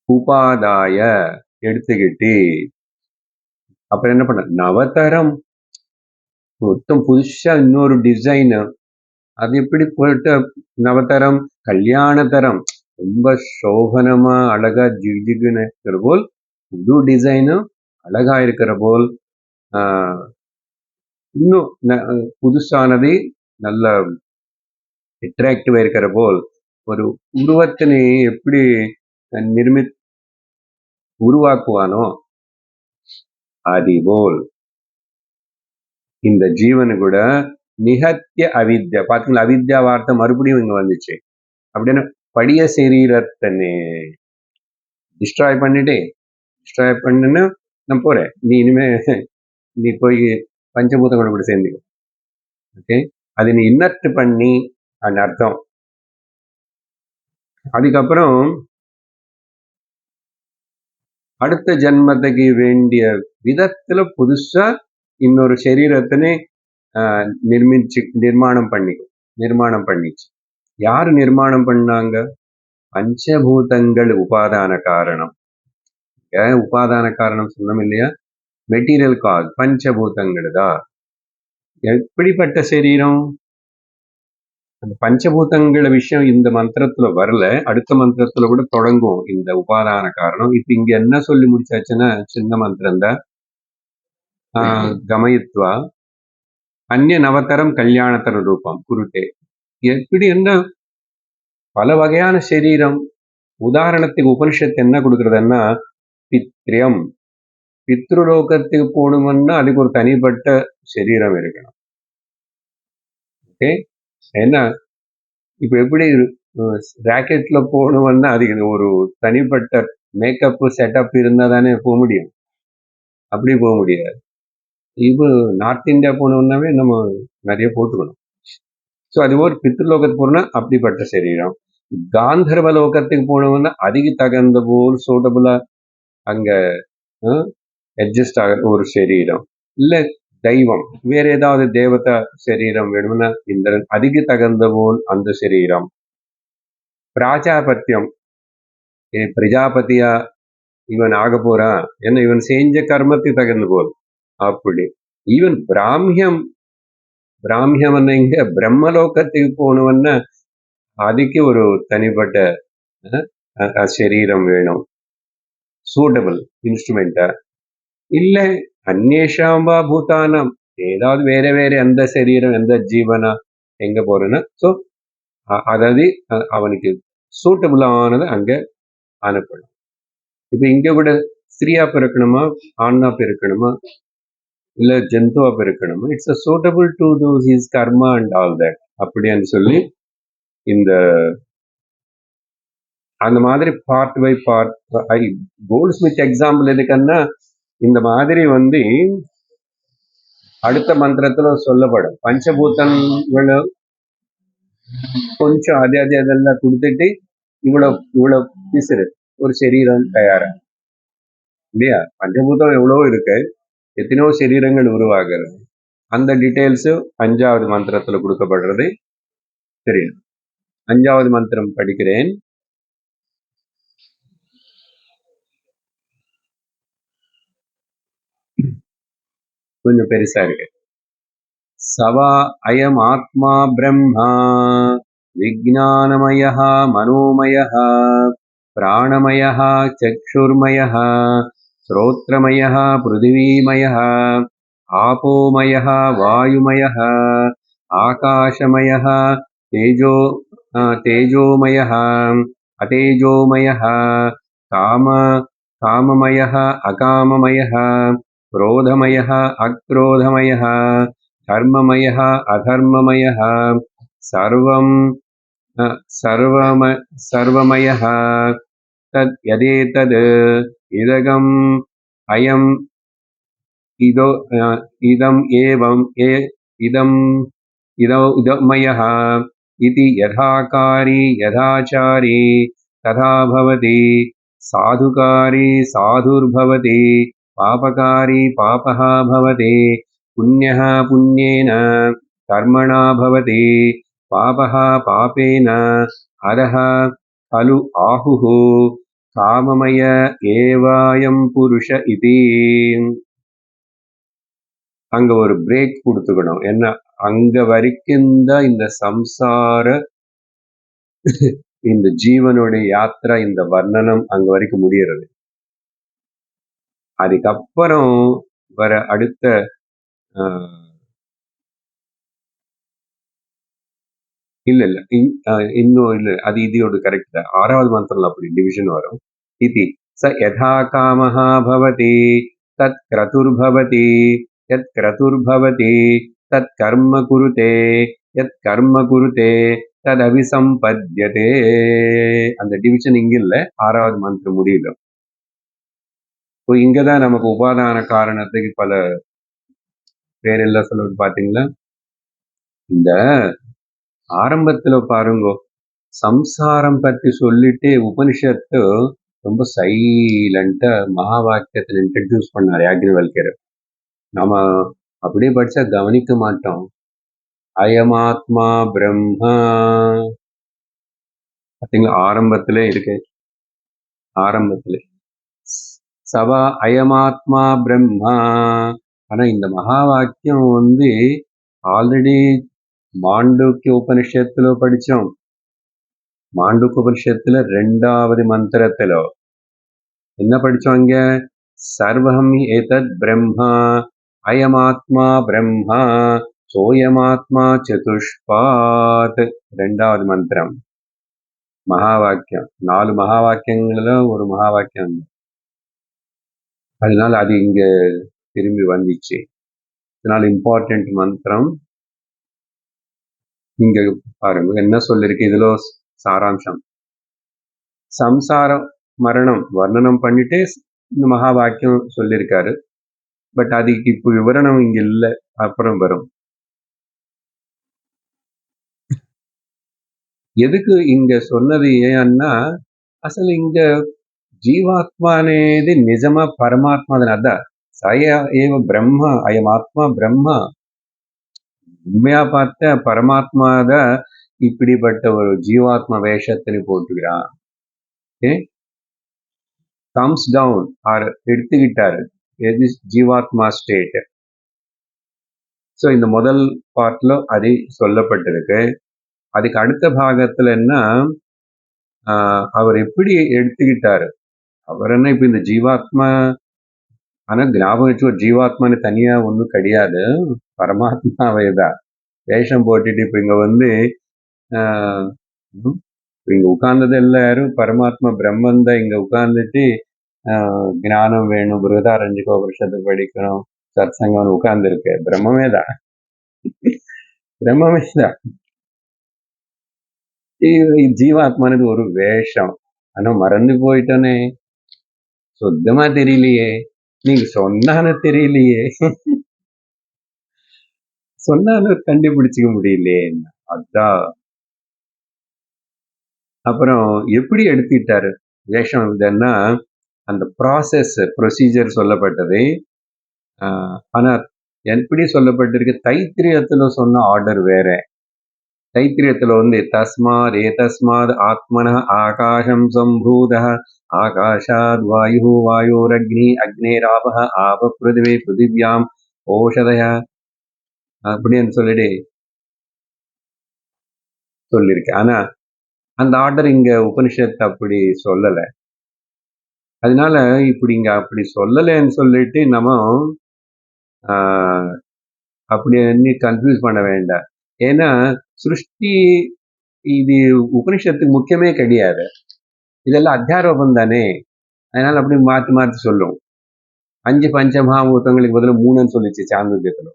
உபாதாய எடுத்துக்கிட்டு அப்புறம் என்ன பண்ண நவதரம் மொத்தம் புதுசா இன்னொரு டிசைன், அது எப்படி போயிட்டு நவதரம் கல்யாண தரம் ரொம்ப சோபனமா அழகா ஜிகுன்னு இருக்கிற போல், புது டிசைனும் அழகா இருக்கிற போல், இன்னும் புதுசானது நல்ல அட்ராக்டிவா இருக்கிற போல் ஒரு உருவத்தினை எப்படி உருவாக்குவானோ அதுபோல் இந்த ஜீவனு கூட நிகத்திய அவித்யா. பாத்தீங்களா, அவித்யா வார்த்தை மறுபடியும் இங்க வந்துச்சு. அப்படின்னு படிய சரீரத்தை டிஸ்ட்ராய் பண்ணுன்னு நான் போறேன், நீ இனிமே நீ போய் பஞ்சபூதங்களோட கூட சேர்ந்துக்கும். ஓகே, அது நீ இன்னர்ட் பண்ணி அந்த அர்த்தம். அதுக்கப்புறம் அடுத்த ஜென்மத்துக்கு வேண்டிய விதத்துல புதுசா இன்னொரு சரீரத்தினை நிர்மாணம் பண்ணிச்சு. யாரு நிர்மாணம் பண்ணாங்க? பஞ்சபூதங்கள் உபாதான காரணம். உபாதான காரணம் சொன்னோம் இல்லையா? மெட்டீரியல் காஸ் பஞ்சபூதங்கள் தான். எப்படிப்பட்ட சரீரம்? அந்த பஞ்சபூதங்கள விஷயம் இந்த மந்திரத்துல வரல, அடுத்த மந்திரத்துல கூட தொடங்கும் இந்த உபாதான காரணம். இப்ப இங்க என்ன சொல்லி முடிச்சாச்சுன்னா, சின்ன மந்திரம் தான். கமயித்வா அந்நிய நவத்தரம் கல்யாணத்தர ரூபம் குருட்டே. எப்படி என்ன பல வகையான சரீரம். உதாரணத்துக்கு உபனிஷத்து என்ன கொடுக்கறதுன்னா, பித்ரியம், பித்ருலோகத்துக்கு போகணும்னா அதுக்கு ஒரு தனிப்பட்ட சரீரம் இருக்கணும். ஓகே, ஏன்னா இப்ப எப்படி ராக்கெட்ல போகணும்னா அதுக்கு ஒரு தனிப்பட்ட மேக்கப் செட்டப் இருந்தா தானே போக முடியும். அப்படி போக முடியாது. இப்போ நார்த் இந்தியா போனோம்னாவே நம்ம நிறைய போட்டுக்கணும். ஸோ அது ஒரு பித்ருலோகத்துக்கு போறோம்னா அப்படிப்பட்ட சரீரம். காந்தர்வ லோகத்துக்கு போனோம்னா அதுக்கு தகுந்த போல் சூட்டபுளா அங்க அட்ஜஸ்ட் ஆகிற ஒரு சரீரம். இல்ல தெய்வம், வேற ஏதாவது தேவதா சரீரம் வேணும்னா இந்திரன், அதுக்கு தகுந்த போல் அந்த சரீரம். பிராஜாபத்தியம், பிரஜாபதியா இவன் ஆக போறான், ஏன்னா இவன் செஞ்ச கர்மத்துக்கு தகுந்த போல். அப்படி ஈவன் பிராமியம் இங்க பிரம்மலோகத்துக்கு போகணும்னா அதுக்கு ஒரு தனிப்பட்ட சரீரம் வேணும், சூட்டபிள் இன்ஸ்ட்ருமெண்டா. இல்ல அந்நேஷாம்பா பூதானம், ஏதாவது வேற எந்த சரீரம் எந்த ஜீவனா எங்க போறேன்னா, ஸோ அதாவது அவனுக்கு சூட்டபிளானது அங்க அனுப்பணும். இப்ப இங்க கூட ஸ்திரீயா பிறக்கணுமா, ஆணா பிறக்கணுமா, இல்ல ஜந்துவா பிறக்கணுமா, it's a suitable to those his karma and all that அப்படின்னு சொல்லி இந்த அந்த மாதிரி part by part. Goldsmith example எதுக்குன்னா, இந்த மாதிரி அடுத்த மந்திரத்துல சொல்லப்படும். பஞ்சபூதங்களும் கொஞ்சம் அதெல்லாம் கொடுத்துட்டு இவ்வளவு பிசுறு ஒரு சரீரம் தயாரா இல்லையா? பஞ்சபூதம் எவ்வளவோ இருக்கு, எத்தனையோ சரீரங்கள் உருவாகிறது. அந்த டீட்டெயில்ஸ் 5வது மந்திரத்துல கொடுக்கப்படுறது தெரியும். 5வது மந்திரம் படிக்கிறேன். கொஞ்சம் பெருசா இருக்கு. சவா அயம் ஆத்மா பிரம்மா விஜ்ஞானமயः மனோமயः பிராணமயः சக்ஷுர்மயः ஸ்ரோத்ரமயः பிருத்திவீமயः ஆபோமயः வாயுமயः ஆகாசமயः தேஜோமயः அத்தேஜோமயः காமமயः அகாமமயः क्रोधमयः अक्रोधमयः धर्ममयः अधर्ममयः सर्वमयः तद् यदेतद् इदगम् अयम् इदम् एवम् इदमयः इति यथाकारी यथाचारी तथा भवति, साधुकारी साधुर्भवति, पापकारी पापः भवति, पुण्यः पुण्येन कर्मणा भवति, पापः पापेन अधः खलु आहुः काममय एवायं पुरुष इति. அங்க ஒரு பிரேக் கொடுத்துக்கணும். என்ன, அங்க வரைக்கும் தான் இந்த சம்சார இந்த ஜீவனுடைய யாத்திரை, இந்த வர்ணனம் அங்க வரைக்கும் முடியறது. அதுக்கப்புறம் வர அடுத்த இல்ல இன்னும் இல்ல, அது இதோட கரெக்ட் தான். 6வது மந்திரம்ல அப்படி டிவிஷன் வரும். இதி ச யதா காமஹ பவதி தத் க்ரதுர்பவதி யத் க்ரதுர்பவதி தத் கர்ம குருதே யத் கர்ம குருதே தத் அபிசம்பத்யதே. அந்த டிவிஷன் இங்க இல்ல, 6வது மந்திரம் முடியல. இப்போ இங்கதான் நமக்கு உபாதான காரணத்துக்கு பல பேரெல்லாம் சொல்றது பாத்தீங்களா. இந்த ஆரம்பத்துல பாருங்க, சம்சாரம் பத்தி சொல்லிட்டு உபனிஷத்து ரொம்ப சைலண்டா மகா வாக்கியத்துல இன்ட்ரடியூஸ் பண்ணாரு யாக்ஞவல்கியர். நாம அப்படியே படிச்சா கவனிக்க மாட்டோம். அயமாத்மா பிரம்மா பாத்தீங்களா, ஆரம்பத்திலே இருக்கு. ஆரம்பத்திலே சவா அயமாத்மா பிரம்மா. ஆனா இந்த மகா வாக்கியம் ஆல்ரெடி மாண்டூக்கிய உபனிஷத்துல படிச்சோம். மாண்டூக்க உபனிஷத்துல 2வது மந்திரத்துல என்ன படிச்சோம்? இங்க சர்வம் ஏதத் பிரம்மா அயமாத்மா பிரம்மா சோயமாத்மா சதுஷ்பாத். 2வது மந்திரம் மகா வாக்கியம். 4 மகா வாக்கியங்கள்ல ஒரு மகா வாக்கியம். அதனால அது இங்க திரும்பி வந்துச்சு. அதனால இம்பார்ட்டன்ட் மந்திரம். இங்க பாருங்க என்ன சொல்லிருக்கு இதுல சாராம்சம். சம்சாரம் மரணம் வர்ணனம் பண்ணிட்டு இந்த மகா வாக்கியம் சொல்லியிருக்காரு. பட் அதுக்கு இப்போ விவரணம் இங்க இல்ல, அப்புறம் வரும். ఎదుకు ఇంక సొన్నది ఏమన్నా అసలు ఇంక జీవాత్మ అనేది నిజమా పరమాత్మ అని అర్థ సయ ఏవ బ్రహ్మ అయమాత్మ బ్రహ్మ உண்மையா பார்த்த பரமாத்மாத இப்படிப்பட்ட ஒரு ஜீவாத்ம வேஷத்தினை போட்டுக்கிறான். கம்ஸ் டவுன் ஆர் எடுத்துக்கிட்டாரு எது ஜீவாத்மா ஸ்டேட். ஸோ இந்த முதல் பார்ட்ல அது சொல்லப்பட்டிருக்கு. அதுக்கு அடுத்த பாகத்துல என்ன அவர் எப்படி எடுத்துக்கிட்டாரு. அவர் என்ன இப்ப இந்த ஜீவாத்மா, ஆனா ஞாபகம் வச்சு ஒரு ஜீவாத்மான்னு தனியா ஒன்றும் கிடையாது, பரமாத்மாவே தான் வேஷம் போட்டுட்டு இப்ப இங்க இங்க உட்கார்ந்தது எல்லாரும் பரமாத்மா பிரம்மன் தான். இங்க உட்கார்ந்துட்டு ஞானம் வேணும், பிருகதாரண்யக உபனிஷத்து படிக்கணும், சத் சங்கம் உட்கார்ந்து இருக்கு. பிரம்மமே தான், பிரம்மமே தான். ஜீவாத்மானது ஒரு வேஷம். ஆனா மறந்து போயிட்டோனே, சுத்தமா தெரியலையே. நீங்க சொன்னானு தெரியலையே, சொன்னாலும் கண்டுபிடிச்சிக்க முடியலையே. அதான் அப்புறம் எப்படி எடுத்துக்கிட்டாரு வேஷம் இதுன்னா அந்த ப்ரொசீஜர் சொல்லப்பட்டது. ஆனா எப்படி சொல்லப்பட்டிருக்கு, தைத்திரியத்துல சொன்ன ஆர்டர் வேற. தைத்திரியத்துல தஸ்மாத் ஏதஸ்மாத் ஆத்மன ஆகாசம் சம்பூத ஆகாஷாத் வாயு வாயோரக்னி அக்னேராப ஆப பிருதிவே பிருதிவ்யாம் ஓஷதய அப்படின்னு சொல்லியிருக்கு. ஆனா அந்த ஆர்டர் இங்க உபனிஷத்து அப்படி சொல்லல. அதனால இப்படி இங்க அப்படி சொல்லலைன்னு சொல்லிட்டு நம்ம அப்படி கன்ஃபியூஸ் பண்ண வேண்டாம். ஏன்னா சிருஷ்டி இது உபனிஷத்துக்கு முக்கியமே கிடையாது, இதெல்லாம் அத்தியாரோபம் தானே. அதனால அப்படி மாற்றி மாற்றி சொல்லும். 5 பஞ்சமகாபூதங்களுக்கு பதில் 3ன்னு சொல்லிச்சு சாந்தோக்கியத்துல.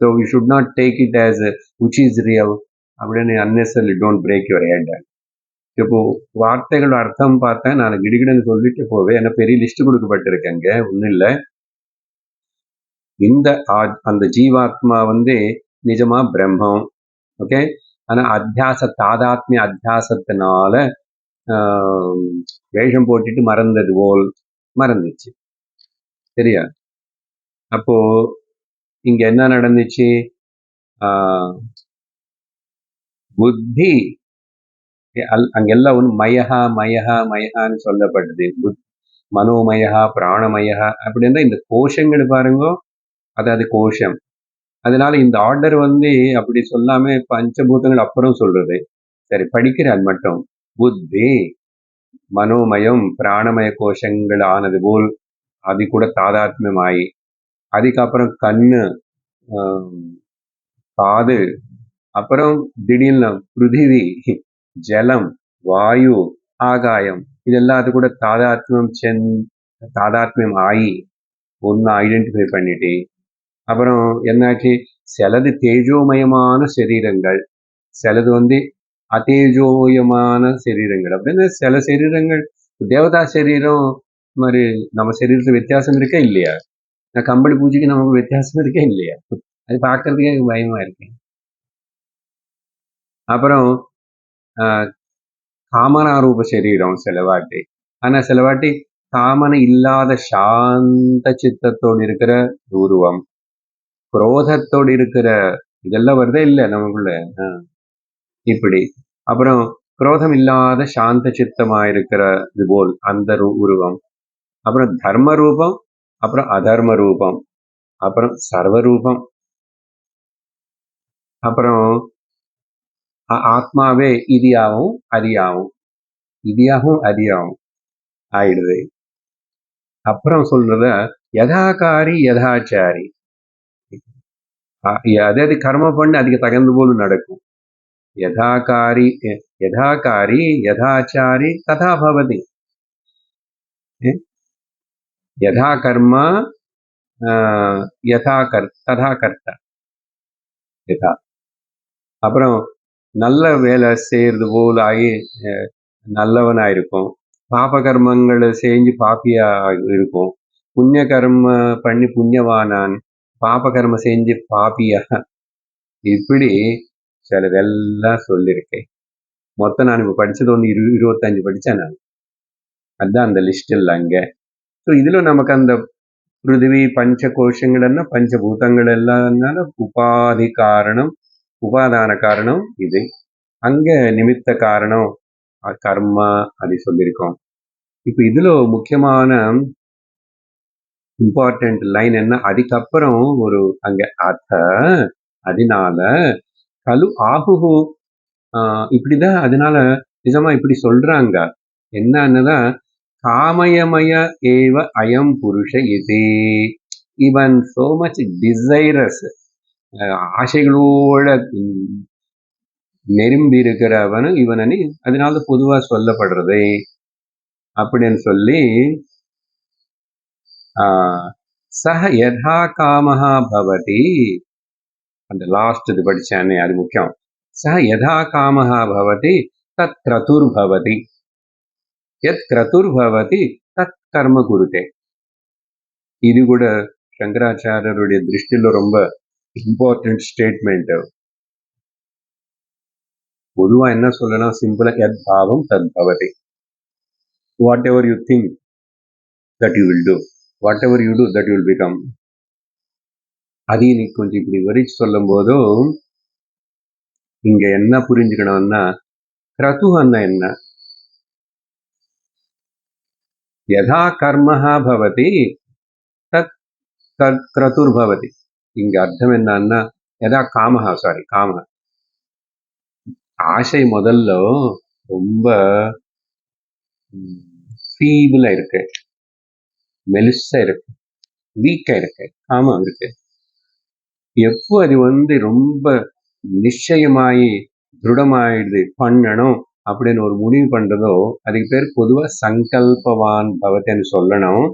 So we should not take it as which is real அப்படின்னு unnecessary don't break your head. இப்போ வார்த்தைகளோட அர்த்தம் பார்த்தா நான் கிடுகிடுன்னு சொல்லிட்டு போவேன். ஏன்னா பெரிய லிஸ்ட் கொடுக்கப்பட்டிருக்கேங்க, ஒன்றும் இல்லை. இந்த அந்த ஜீவாத்மா நிஜமா பிரம்மம். ஓகே, ஆனா தாதாத்மிய அத்தியாசத்தினால வேஷம் போட்டுட்டு மறந்தது போல் மறந்துச்சு. சரியா? அப்போ இங்க என்ன நடந்துச்சு, புத்தி அங்கெல்லாம் மயஹா மயஹா மயஹான்னு சொல்லப்பட்டது. மனோமயா பிராணமயா அப்படின்னா இந்த கோஷங்கள் பாருங்க, அதாவது கோஷம். அதனால இந்த ஆர்டர் அப்படி சொல்லாம பஞ்சபூதங்கள் அப்புறம் சொல்றது. சரி, படிக்கிறார் மட்டும். புத்தி மனோமயம் பிராணமய கோஷங்கள் ஆனது போல் அது கூட தாதாத்மியமாயி, அதுக்கப்புறம் கண்ணு, காது, அப்புறம் திடீர்னு பிருத்திவி, ஜலம், வாயு, ஆகாயம் இதெல்லாம் அது கூட தாதாத்மியம் ஆகி ஒன்னு ஐடென்டிஃபை பண்ணிட்டு, அப்புறம் என்னாச்சு, சிலது தேஜோமயமான சரீரங்கள், சிலது அதேஜோயமான சரீரங்கள் அப்படின்னு. சில சரீரங்கள் தேவதா சரீரம் மாதிரி நம்ம சரீரத்துல வித்தியாசம் இருக்கா இல்லையா? கம்பளி பூஜைக்கு நமக்கு வித்தியாசம் இருக்கா இல்லையா? அது பார்க்கறதுக்கே எனக்கு பயமா இருக்கு. அப்புறம் காமனாரூப சரீரம் சிலவாட்டி, ஆனா சிலவாட்டி காமனை இல்லாத சாந்த சித்தத்தோடு இருக்கிற உருவம், குரோதத்தோடு இருக்கிற இதெல்லாம் வருதே இல்லை நமக்குள்ள. இப்படி அப்புறம் குரோதம் இல்லாத சாந்த சித்தமா இருக்கிற இது போல் அந்த உருவம், அப்புறம் தர்ம ரூபம், அப்புறம் அதர்ம ரூபம், அப்புறம் சர்வரூபம், அப்புறம் ஆத்மாவே இதியாவும் அதியாவும் ஆயிடுது. அப்புறம் சொல்றத யதாகாரி யதாச்சாரி, அதாவது கர்ம பண்ணி அதுக்கு தகுந்த போல நடக்கும். யதாகாரி யதாச்சாரி ததா பவதி. யதா கர்மா ததா கர்த்தா. யதா அப்புறம் நல்ல வேலை செய்யறது போல ஆகி நல்லவனா இருக்கும், பாப கர்மங்களை செஞ்சு பாப்பியா இருக்கும், புண்ணிய கர்ம பண்ணி புண்ணியவானான், பாப கர்ம செஞ்சு பாப்பியா, இப்படி சிலதெல்லாம் சொல்லியிருக்கேன். மொத்தம் நான் இப்ப படிச்சது 25 படிச்சேன் நான். அதுதான் அந்த லிஸ்ட் இல்லை அங்க. ஸோ இதுல நமக்கு அந்த பிருத்திவி பஞ்ச கோஷங்கள் என்ன, பஞ்சபூதங்கள் எல்லாம் உபாதி காரணம், உபாதான காரணம் இது. அங்க நிமித்த காரணம் கர்மா அது சொல்லியிருக்கோம். இப்ப இதுல முக்கியமான இம்பார்ட்டன்ட் லைன் என்ன, அதுக்கப்புறம் ஒரு அங்க அதனால கலு ஆகுகு, இப்படிதான். அதனால நிஜமா இப்படி சொல்றாங்க. என்னன்னுதான், காமயமய ஏவ அயம் புருஷ இதே, இவன் சோ மச் டிசைரஸ், ஆசைகளோட நெரும்பி இருக்கிறவனு இவனி, அதனால பொதுவா சொல்லப்படுறதே அப்படின்னு சொல்லி, சஹ யதா காமஹா பவதி, அந்த லாஸ்ட் இது படிச்சானே அது முக்கியம். சஹ யதா காமஹா பவதி தத் கிரதுர் பவதி, யத் கிரதுர் பவதி தத் கர்ம குருதே. இது கூட சங்கராச்சாரியருடைய திருஷ்டில ரொம்ப இம்பார்ட்டன்ட் ஸ்டேட்மெண்ட். பொதுவா என்ன சொல்லலாம், சிம்பிளா, யத் பாவம் தத் பவதி. What ever you think that you will do, whatever you do that you will become. அதையும் நீ கொஞ்சம் இப்படி விரிச்சு சொல்லும் போதும் இங்க என்ன புரிஞ்சுக்கணும்னா, கிரதுன்னா என்ன, யதா கர்மஹா பவதி தத் கிரதுர் பவதி. இங்க அர்த்தம் என்னன்னா, யதா காமஹா, காமஹா ஆசை முதல்ல ரொம்ப ஃபீபிளா இருக்கு, மெலிசா இருக்கு, வீக்கா இருக்கு, காமம் இருக்கு. எப்போ அது ரொம்ப நிச்சயமாயி திருடமாயிடுது, பண்ணணும் அப்படின்னு ஒரு முடிவு பண்றதோ, அதுக்கு பேர் பொதுவா சங்கல்பவான் பவத்தன்னு சொல்லணும்.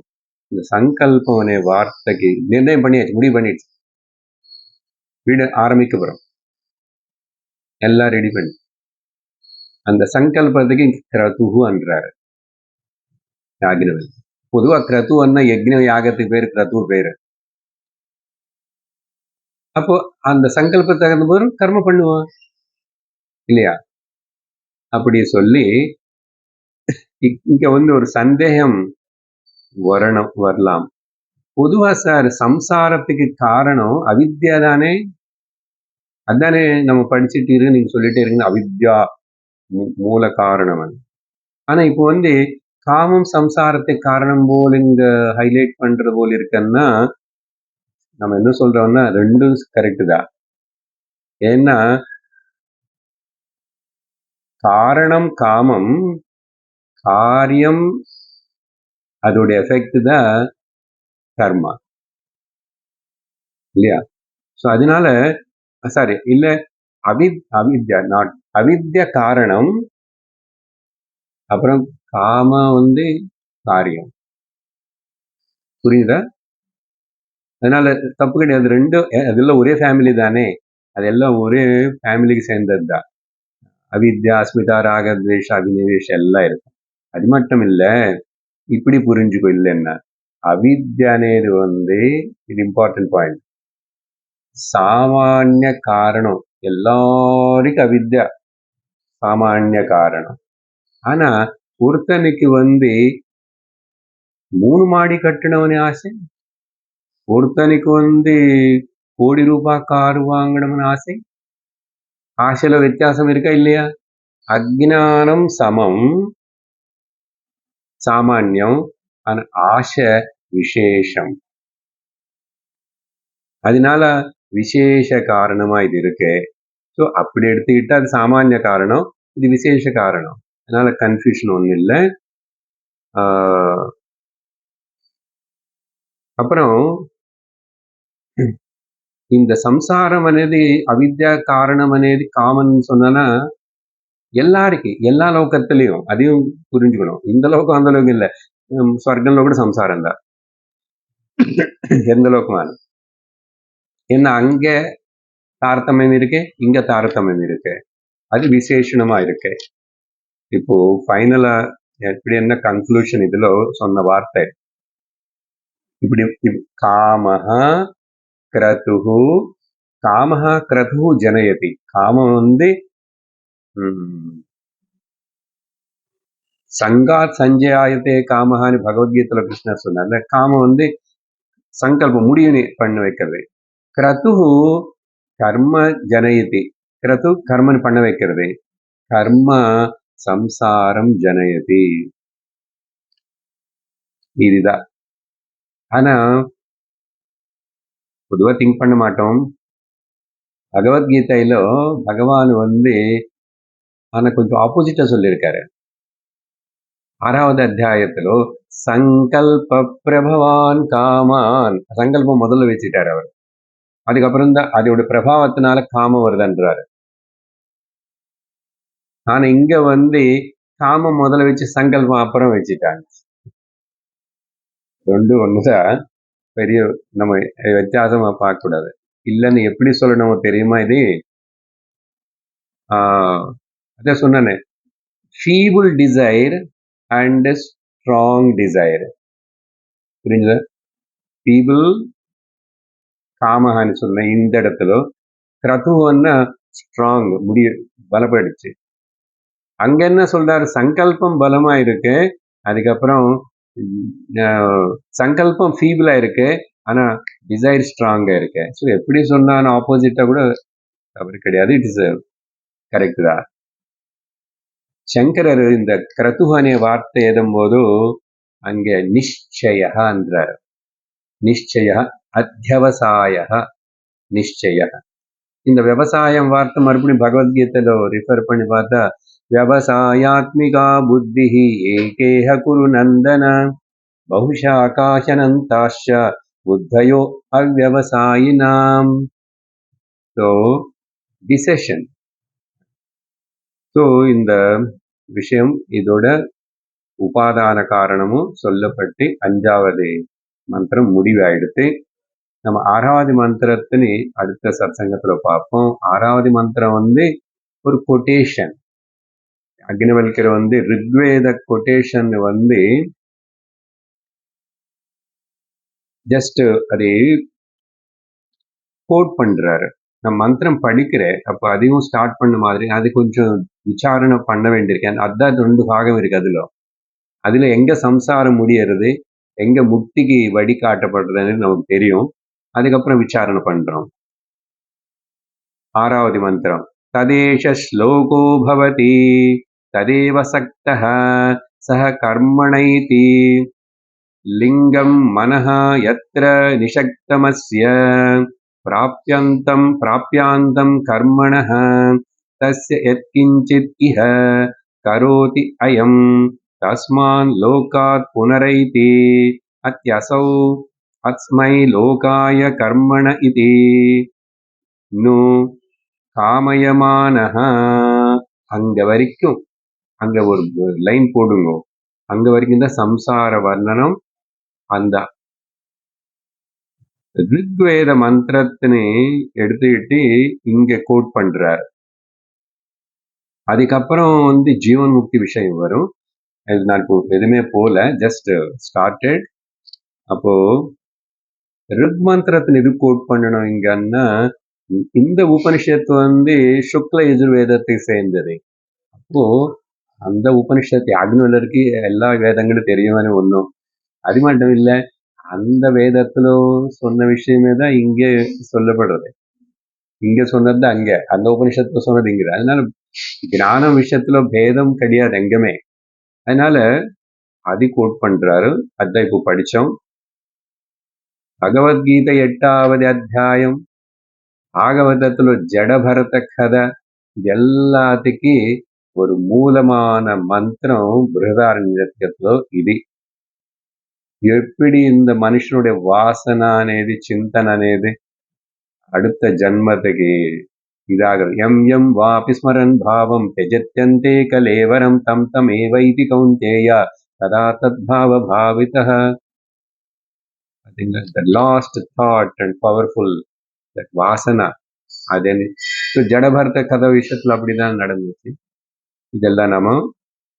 இந்த சங்கல்பவனே வார்த்தைக்கு நிர்ணயம் பண்ணியாச்சு, முடிவு பண்ணிடுச்சு, வீடு ஆரம்பிக்க போறோம், எல்லாம் ரெடி பண்ணி, அந்த சங்கல்பத்துக்கு கிரதுகு என்றாரு யாக்ஞவல். பொதுவா கிரதுவன்னா யக்ஞ யாகத்துக்கு பேரு கிரது பேரு. அப்போ அந்த சங்கல்பத்தை தகுந்த போது கர்ம பண்ணுவான் இல்லையா? அப்படி சொல்லி இங்க ஒரு சந்தேகம் வரலாம். பொதுவா சார் சம்சாரத்துக்கு காரணம் அவித்யா தானே? அதானே நம்ம படிச்சுட்டு இருக்கு, நீங்க சொல்லிட்டே இருக்கீங்க அவித்யா மூல காரணம். ஆனா இப்போ காமம் சம்சாரத்துக்கு காரணம் போல் இங்க ஹைலைட் பண்றது போல் இருக்குன்னா, நம்ம என்ன சொல்றோம்னா ரெண்டும் கரெக்ட் தான். ஏன்னா காரணம் காமம், காரியம் அதோட எஃபெக்ட் தான் கர்மா இல்லையா? ஸோ அதனால சாரி இல்ல அவித்யா நாட் அவித்யா காரணம், அப்புறம் காம காரியம். புரியுதா? அதனால தப்பு கிடையாது. ரெண்டும் அதெல்லாம் ஒரே ஃபேமிலி தானே, அதெல்லாம் ஒரே ஃபேமிலிக்கு சேர்ந்தது தான். அவித்யா, அஸ்மிதா, ராக, துவேஷ, அபினிவேஷ எல்லாம் இருக்கும். அது மட்டும் இல்ல, இப்படி புரிஞ்சுக்கோ. இல்லைன்னா அவித்யா అనేది இது இம்பார்ட்டன்ட் பாயிண்ட். சாமானிய காரணம், எல்லாருக்கும் அவித்யா சாமானிய காரணம். ஆனா ஒருத்தனுக்கு 3 மாடி கட்டணும்னு ஆசை, ஒருத்தனுக்கு கோடி ரூபாய் கார் வாங்கணும்னு ஆசை. ஆசையில வித்தியாசம் இருக்கா இல்லையா? அஜ்ஞானம் சமம் சாமான்யம், ஆசை விசேஷம். அதனால விசேஷ காரணமா இது இருக்கு. ஸோ அப்படி எடுத்துக்கிட்டா அது சாமானிய காரணம், இது விசேஷ காரணம். அதனால கன்ஃபியூஷன் ஒன்றும் இல்லை. அப்புறம் இந்த சம்சாரம் అనేది அவித்யா காரணம் అనేది காமன் சொன்னா எல்லாருக்கும் எல்லா லோகத்திலையும் அதையும் புரிஞ்சுக்கணும். இந்த லோகம் அந்த லோகம் இல்லை, ஸ்வர்கంలో கூட சம்சாரம் தான் எந்த லோகமான. ஏன்னா அங்க தாரதமியம் இருக்கு, இங்க தாரதமியம் இருக்கு, அது விசேஷணமா இருக்கு. இப்போ ஃபைனலா எப்படி என்ன கன்க்ளூஷன் இதுல சொன்ன வார்த்தை இப்படி காமஹ கிரதுஹு, காமஹ கிரதுஹு ஜனயதி. காமம் சங்காத் சஞ்சயாயத்தே காமஹான்னு பகவத்கீதையில கிருஷ்ணர் சொன்னார்ல. காமம் சங்கல்பம் முடிவு பண்ண வைக்கிறது. கிரதுஹு கர்ம ஜனயதி, கிரது கர்மன் பண்ண வைக்கிறது. கர்ம சம்சாரம் ஜனயதி, இதுதான். ஆனா பொதுவா திங்க் பண்ண மாட்டோம். பகவத்கீதையில பகவான் ஆனா கொஞ்சம் ஆப்போசிட்டா சொல்லியிருக்காரு. 6வது அத்தியாயத்திலோ சங்கல்ப பிரபவான் காமான், சங்கல்பம் முதல்ல வச்சுட்டாரு அவர். அதுக்கப்புறம் தான் அதோட பிரபாவத்தினால காமம் வருதுன்றாரு. ஆனா இங்க காமம் முதல்ல வச்சு சங்கல்பம் அப்புறம் வச்சுட்டாங்க. ரெண்டும் ஒண்ணுதான். பெரிய நம்ம வித்தியாசமா பார்க்க கூடாது. இல்லைன்னு எப்படி சொல்லணும் தெரியுமா? இது அதான் சொன்னேன், feeble desire and strong desire. புரிஞ்சுதா? ஃபீபிள் காமஹான்னு சொன்ன இந்த இடத்துல, கிரதுவன்னா ஸ்ட்ராங், பலப்படுச்சு. அங்க என்ன சொல்றாரு? சங்கல்பம் பலமா இருக்கு, அதுக்கப்புறம் சங்கல்பம் ஃபீபிளா இருக்கு, ஆனா டிசைர் ஸ்ட்ராங்கா இருக்கு. ஸோ எப்படி சொன்னாலும் ஆப்போசிட்டா கூட தவறு கிடையாது, இட் இஸ் கரெக்ட் தான். சங்கரர் இந்த கிரதுஹானிய வார்த்தை எழுதும்போது அங்க நிச்சய என்றார். நிச்சய அத்தியவசாய நிச்சய. இந்த விவசாயம் வார்த்தை மறுபடியும் பகவத்கீதையில ரிஃபர் பண்ணி பார்த்தா, விவசாயாத்மிகா புத்தி ஏகேஹ குரு நந்தன பகுஷாகாசனந்தாஷ்ச புத்தயோ அவ்யவசாயினாம். So decision. ஸோ இந்த விஷயம் இதோட உபாதான காரணமும் சொல்லப்பட்டு 5வது மந்திரம் முடிவாயிடுத்து. நம்ம 6வது மந்திரத்தினு அடுத்த சத்சங்கத்துல பார்ப்போம். 6வது மந்திரம் ஒரு கொட்டேஷன். அக்னிவல்கர் ரிக்வேத கொட்டேஷன் ஜஸ்ட் அதை கோட் பண்றாரு. நான் மந்திரம் படிக்கிறேன், அப்ப அதையும் ஸ்டார்ட் பண்ண மாதிரி அது கொஞ்சம் விசாரணை பண்ண வேண்டியிருக்கேன். அதான் 2 பாகம் இருக்கு. அதுல எங்க சம்சாரம் முடியறது, எங்க முக்திக்கு வழி காட்டப்படுறதுன்னு நமக்கு தெரியும். அதுக்கப்புறம் விசாரணை பண்றோம். 6வது மந்திரம் ததேஷ ஸ்லோகோ பவதி ததேவ சக்தஹ சஹ கர்மணைதி லிங்கம் மனஹ யத்ர நிஷக்தமஸ்ய பிராப்யாந்தம் கர்மணஹ तस्य यत्किञ्चित् इह करोति अयं तस्मान् लोकात् पुनरैति अत्यसौ अस्मै लोकाय कर्मण इति नु காமயமானஹ. அங்க வரைக்கும் அங்க ஒரு லைன் போடுங்க. அங்க வரைக்கும் தான் சம்சார வர்ணனம். அந்த ரிக்வேத மந்திரத்தினை எடுத்துக்கிட்டு இங்க கோட் பண்றார். அதுக்கப்புறம் ஜீவன் முக்தி விஷயம் வரும். நான் இப்போ எதுவுமே போல, ஜஸ்ட் ஸ்டார்டட். அப்போ ரிக் மந்திரத்தின் இது கோட் பண்ணணும் இங்கன்னா, இந்த உபனிஷத்து சுக்ல யஜுர்வேதத்தை சேர்ந்தது. அப்போ அந்த உபனிஷத்து யாக்ஞவல்கருக்கு எல்லா வேதங்களும் தெரியுமான்னு ஒன்றும், அது மட்டும் இல்ல, அந்த வேதத்துல சொன்ன விஷயமே தான் இங்கே சொல்லப்படுறது. இங்க சொன்னது அங்க, அந்த உபனிஷத்துல சொன்னது இங்க. அதனால ஞானம் விஷயத்துல பேதம் கிடையாது எங்கமே. அதனால அது கோட் பண்றாரு. அதான் இப்போ படிச்சோம். பகவத்கீதை 8வது அத்தியாயம், பாகவதத்துல ஜடபரத கதை, இது எல்லாத்துக்கு ஒரு மூலமான மந்திரம் బృహదారణ్యకలో ఇది. எப்படி இந்த மனுஷனுடைய வாசனை అనేది, చింతన అనేది அடுத்த ஜன்மத்துக்கு இதாகிறது. எம் எம் வாபி ஸ்மரன் பாவம் त्यजत्यन्ते कलेवरं तं तमेवैति कौन्तेय तदा तद्भाव भावितः. the last thought and powerful, that Vasana. அது ஜடபரத கதை விஷயத்துல அப்படிதான் நடந்துச்சு. இதெல்லாம் நம்ம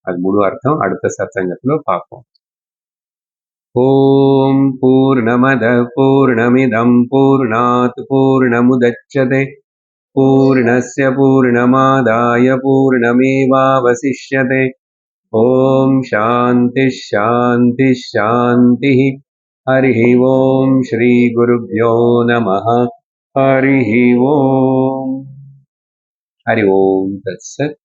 அது முழு அர்த்தம் அடுத்த சத்சங்கத்துல பார்ப்போம். ஓம் பூர்ணமத பூர்ணமிதம் பூர்ணாத் பூர்ணமுதச்யதே பூர்ணஸ்ய பூர்ணமாதாய பூர்ணமேவாவசிஷ்யதே. ஓம் சாந்தி சாந்தி சாந்தி. ஹரிः ஓம் ஸ்ரீ குருப்யோ நமः. ஹரிः ஓம். ஹரி ஓம் தத்சத்.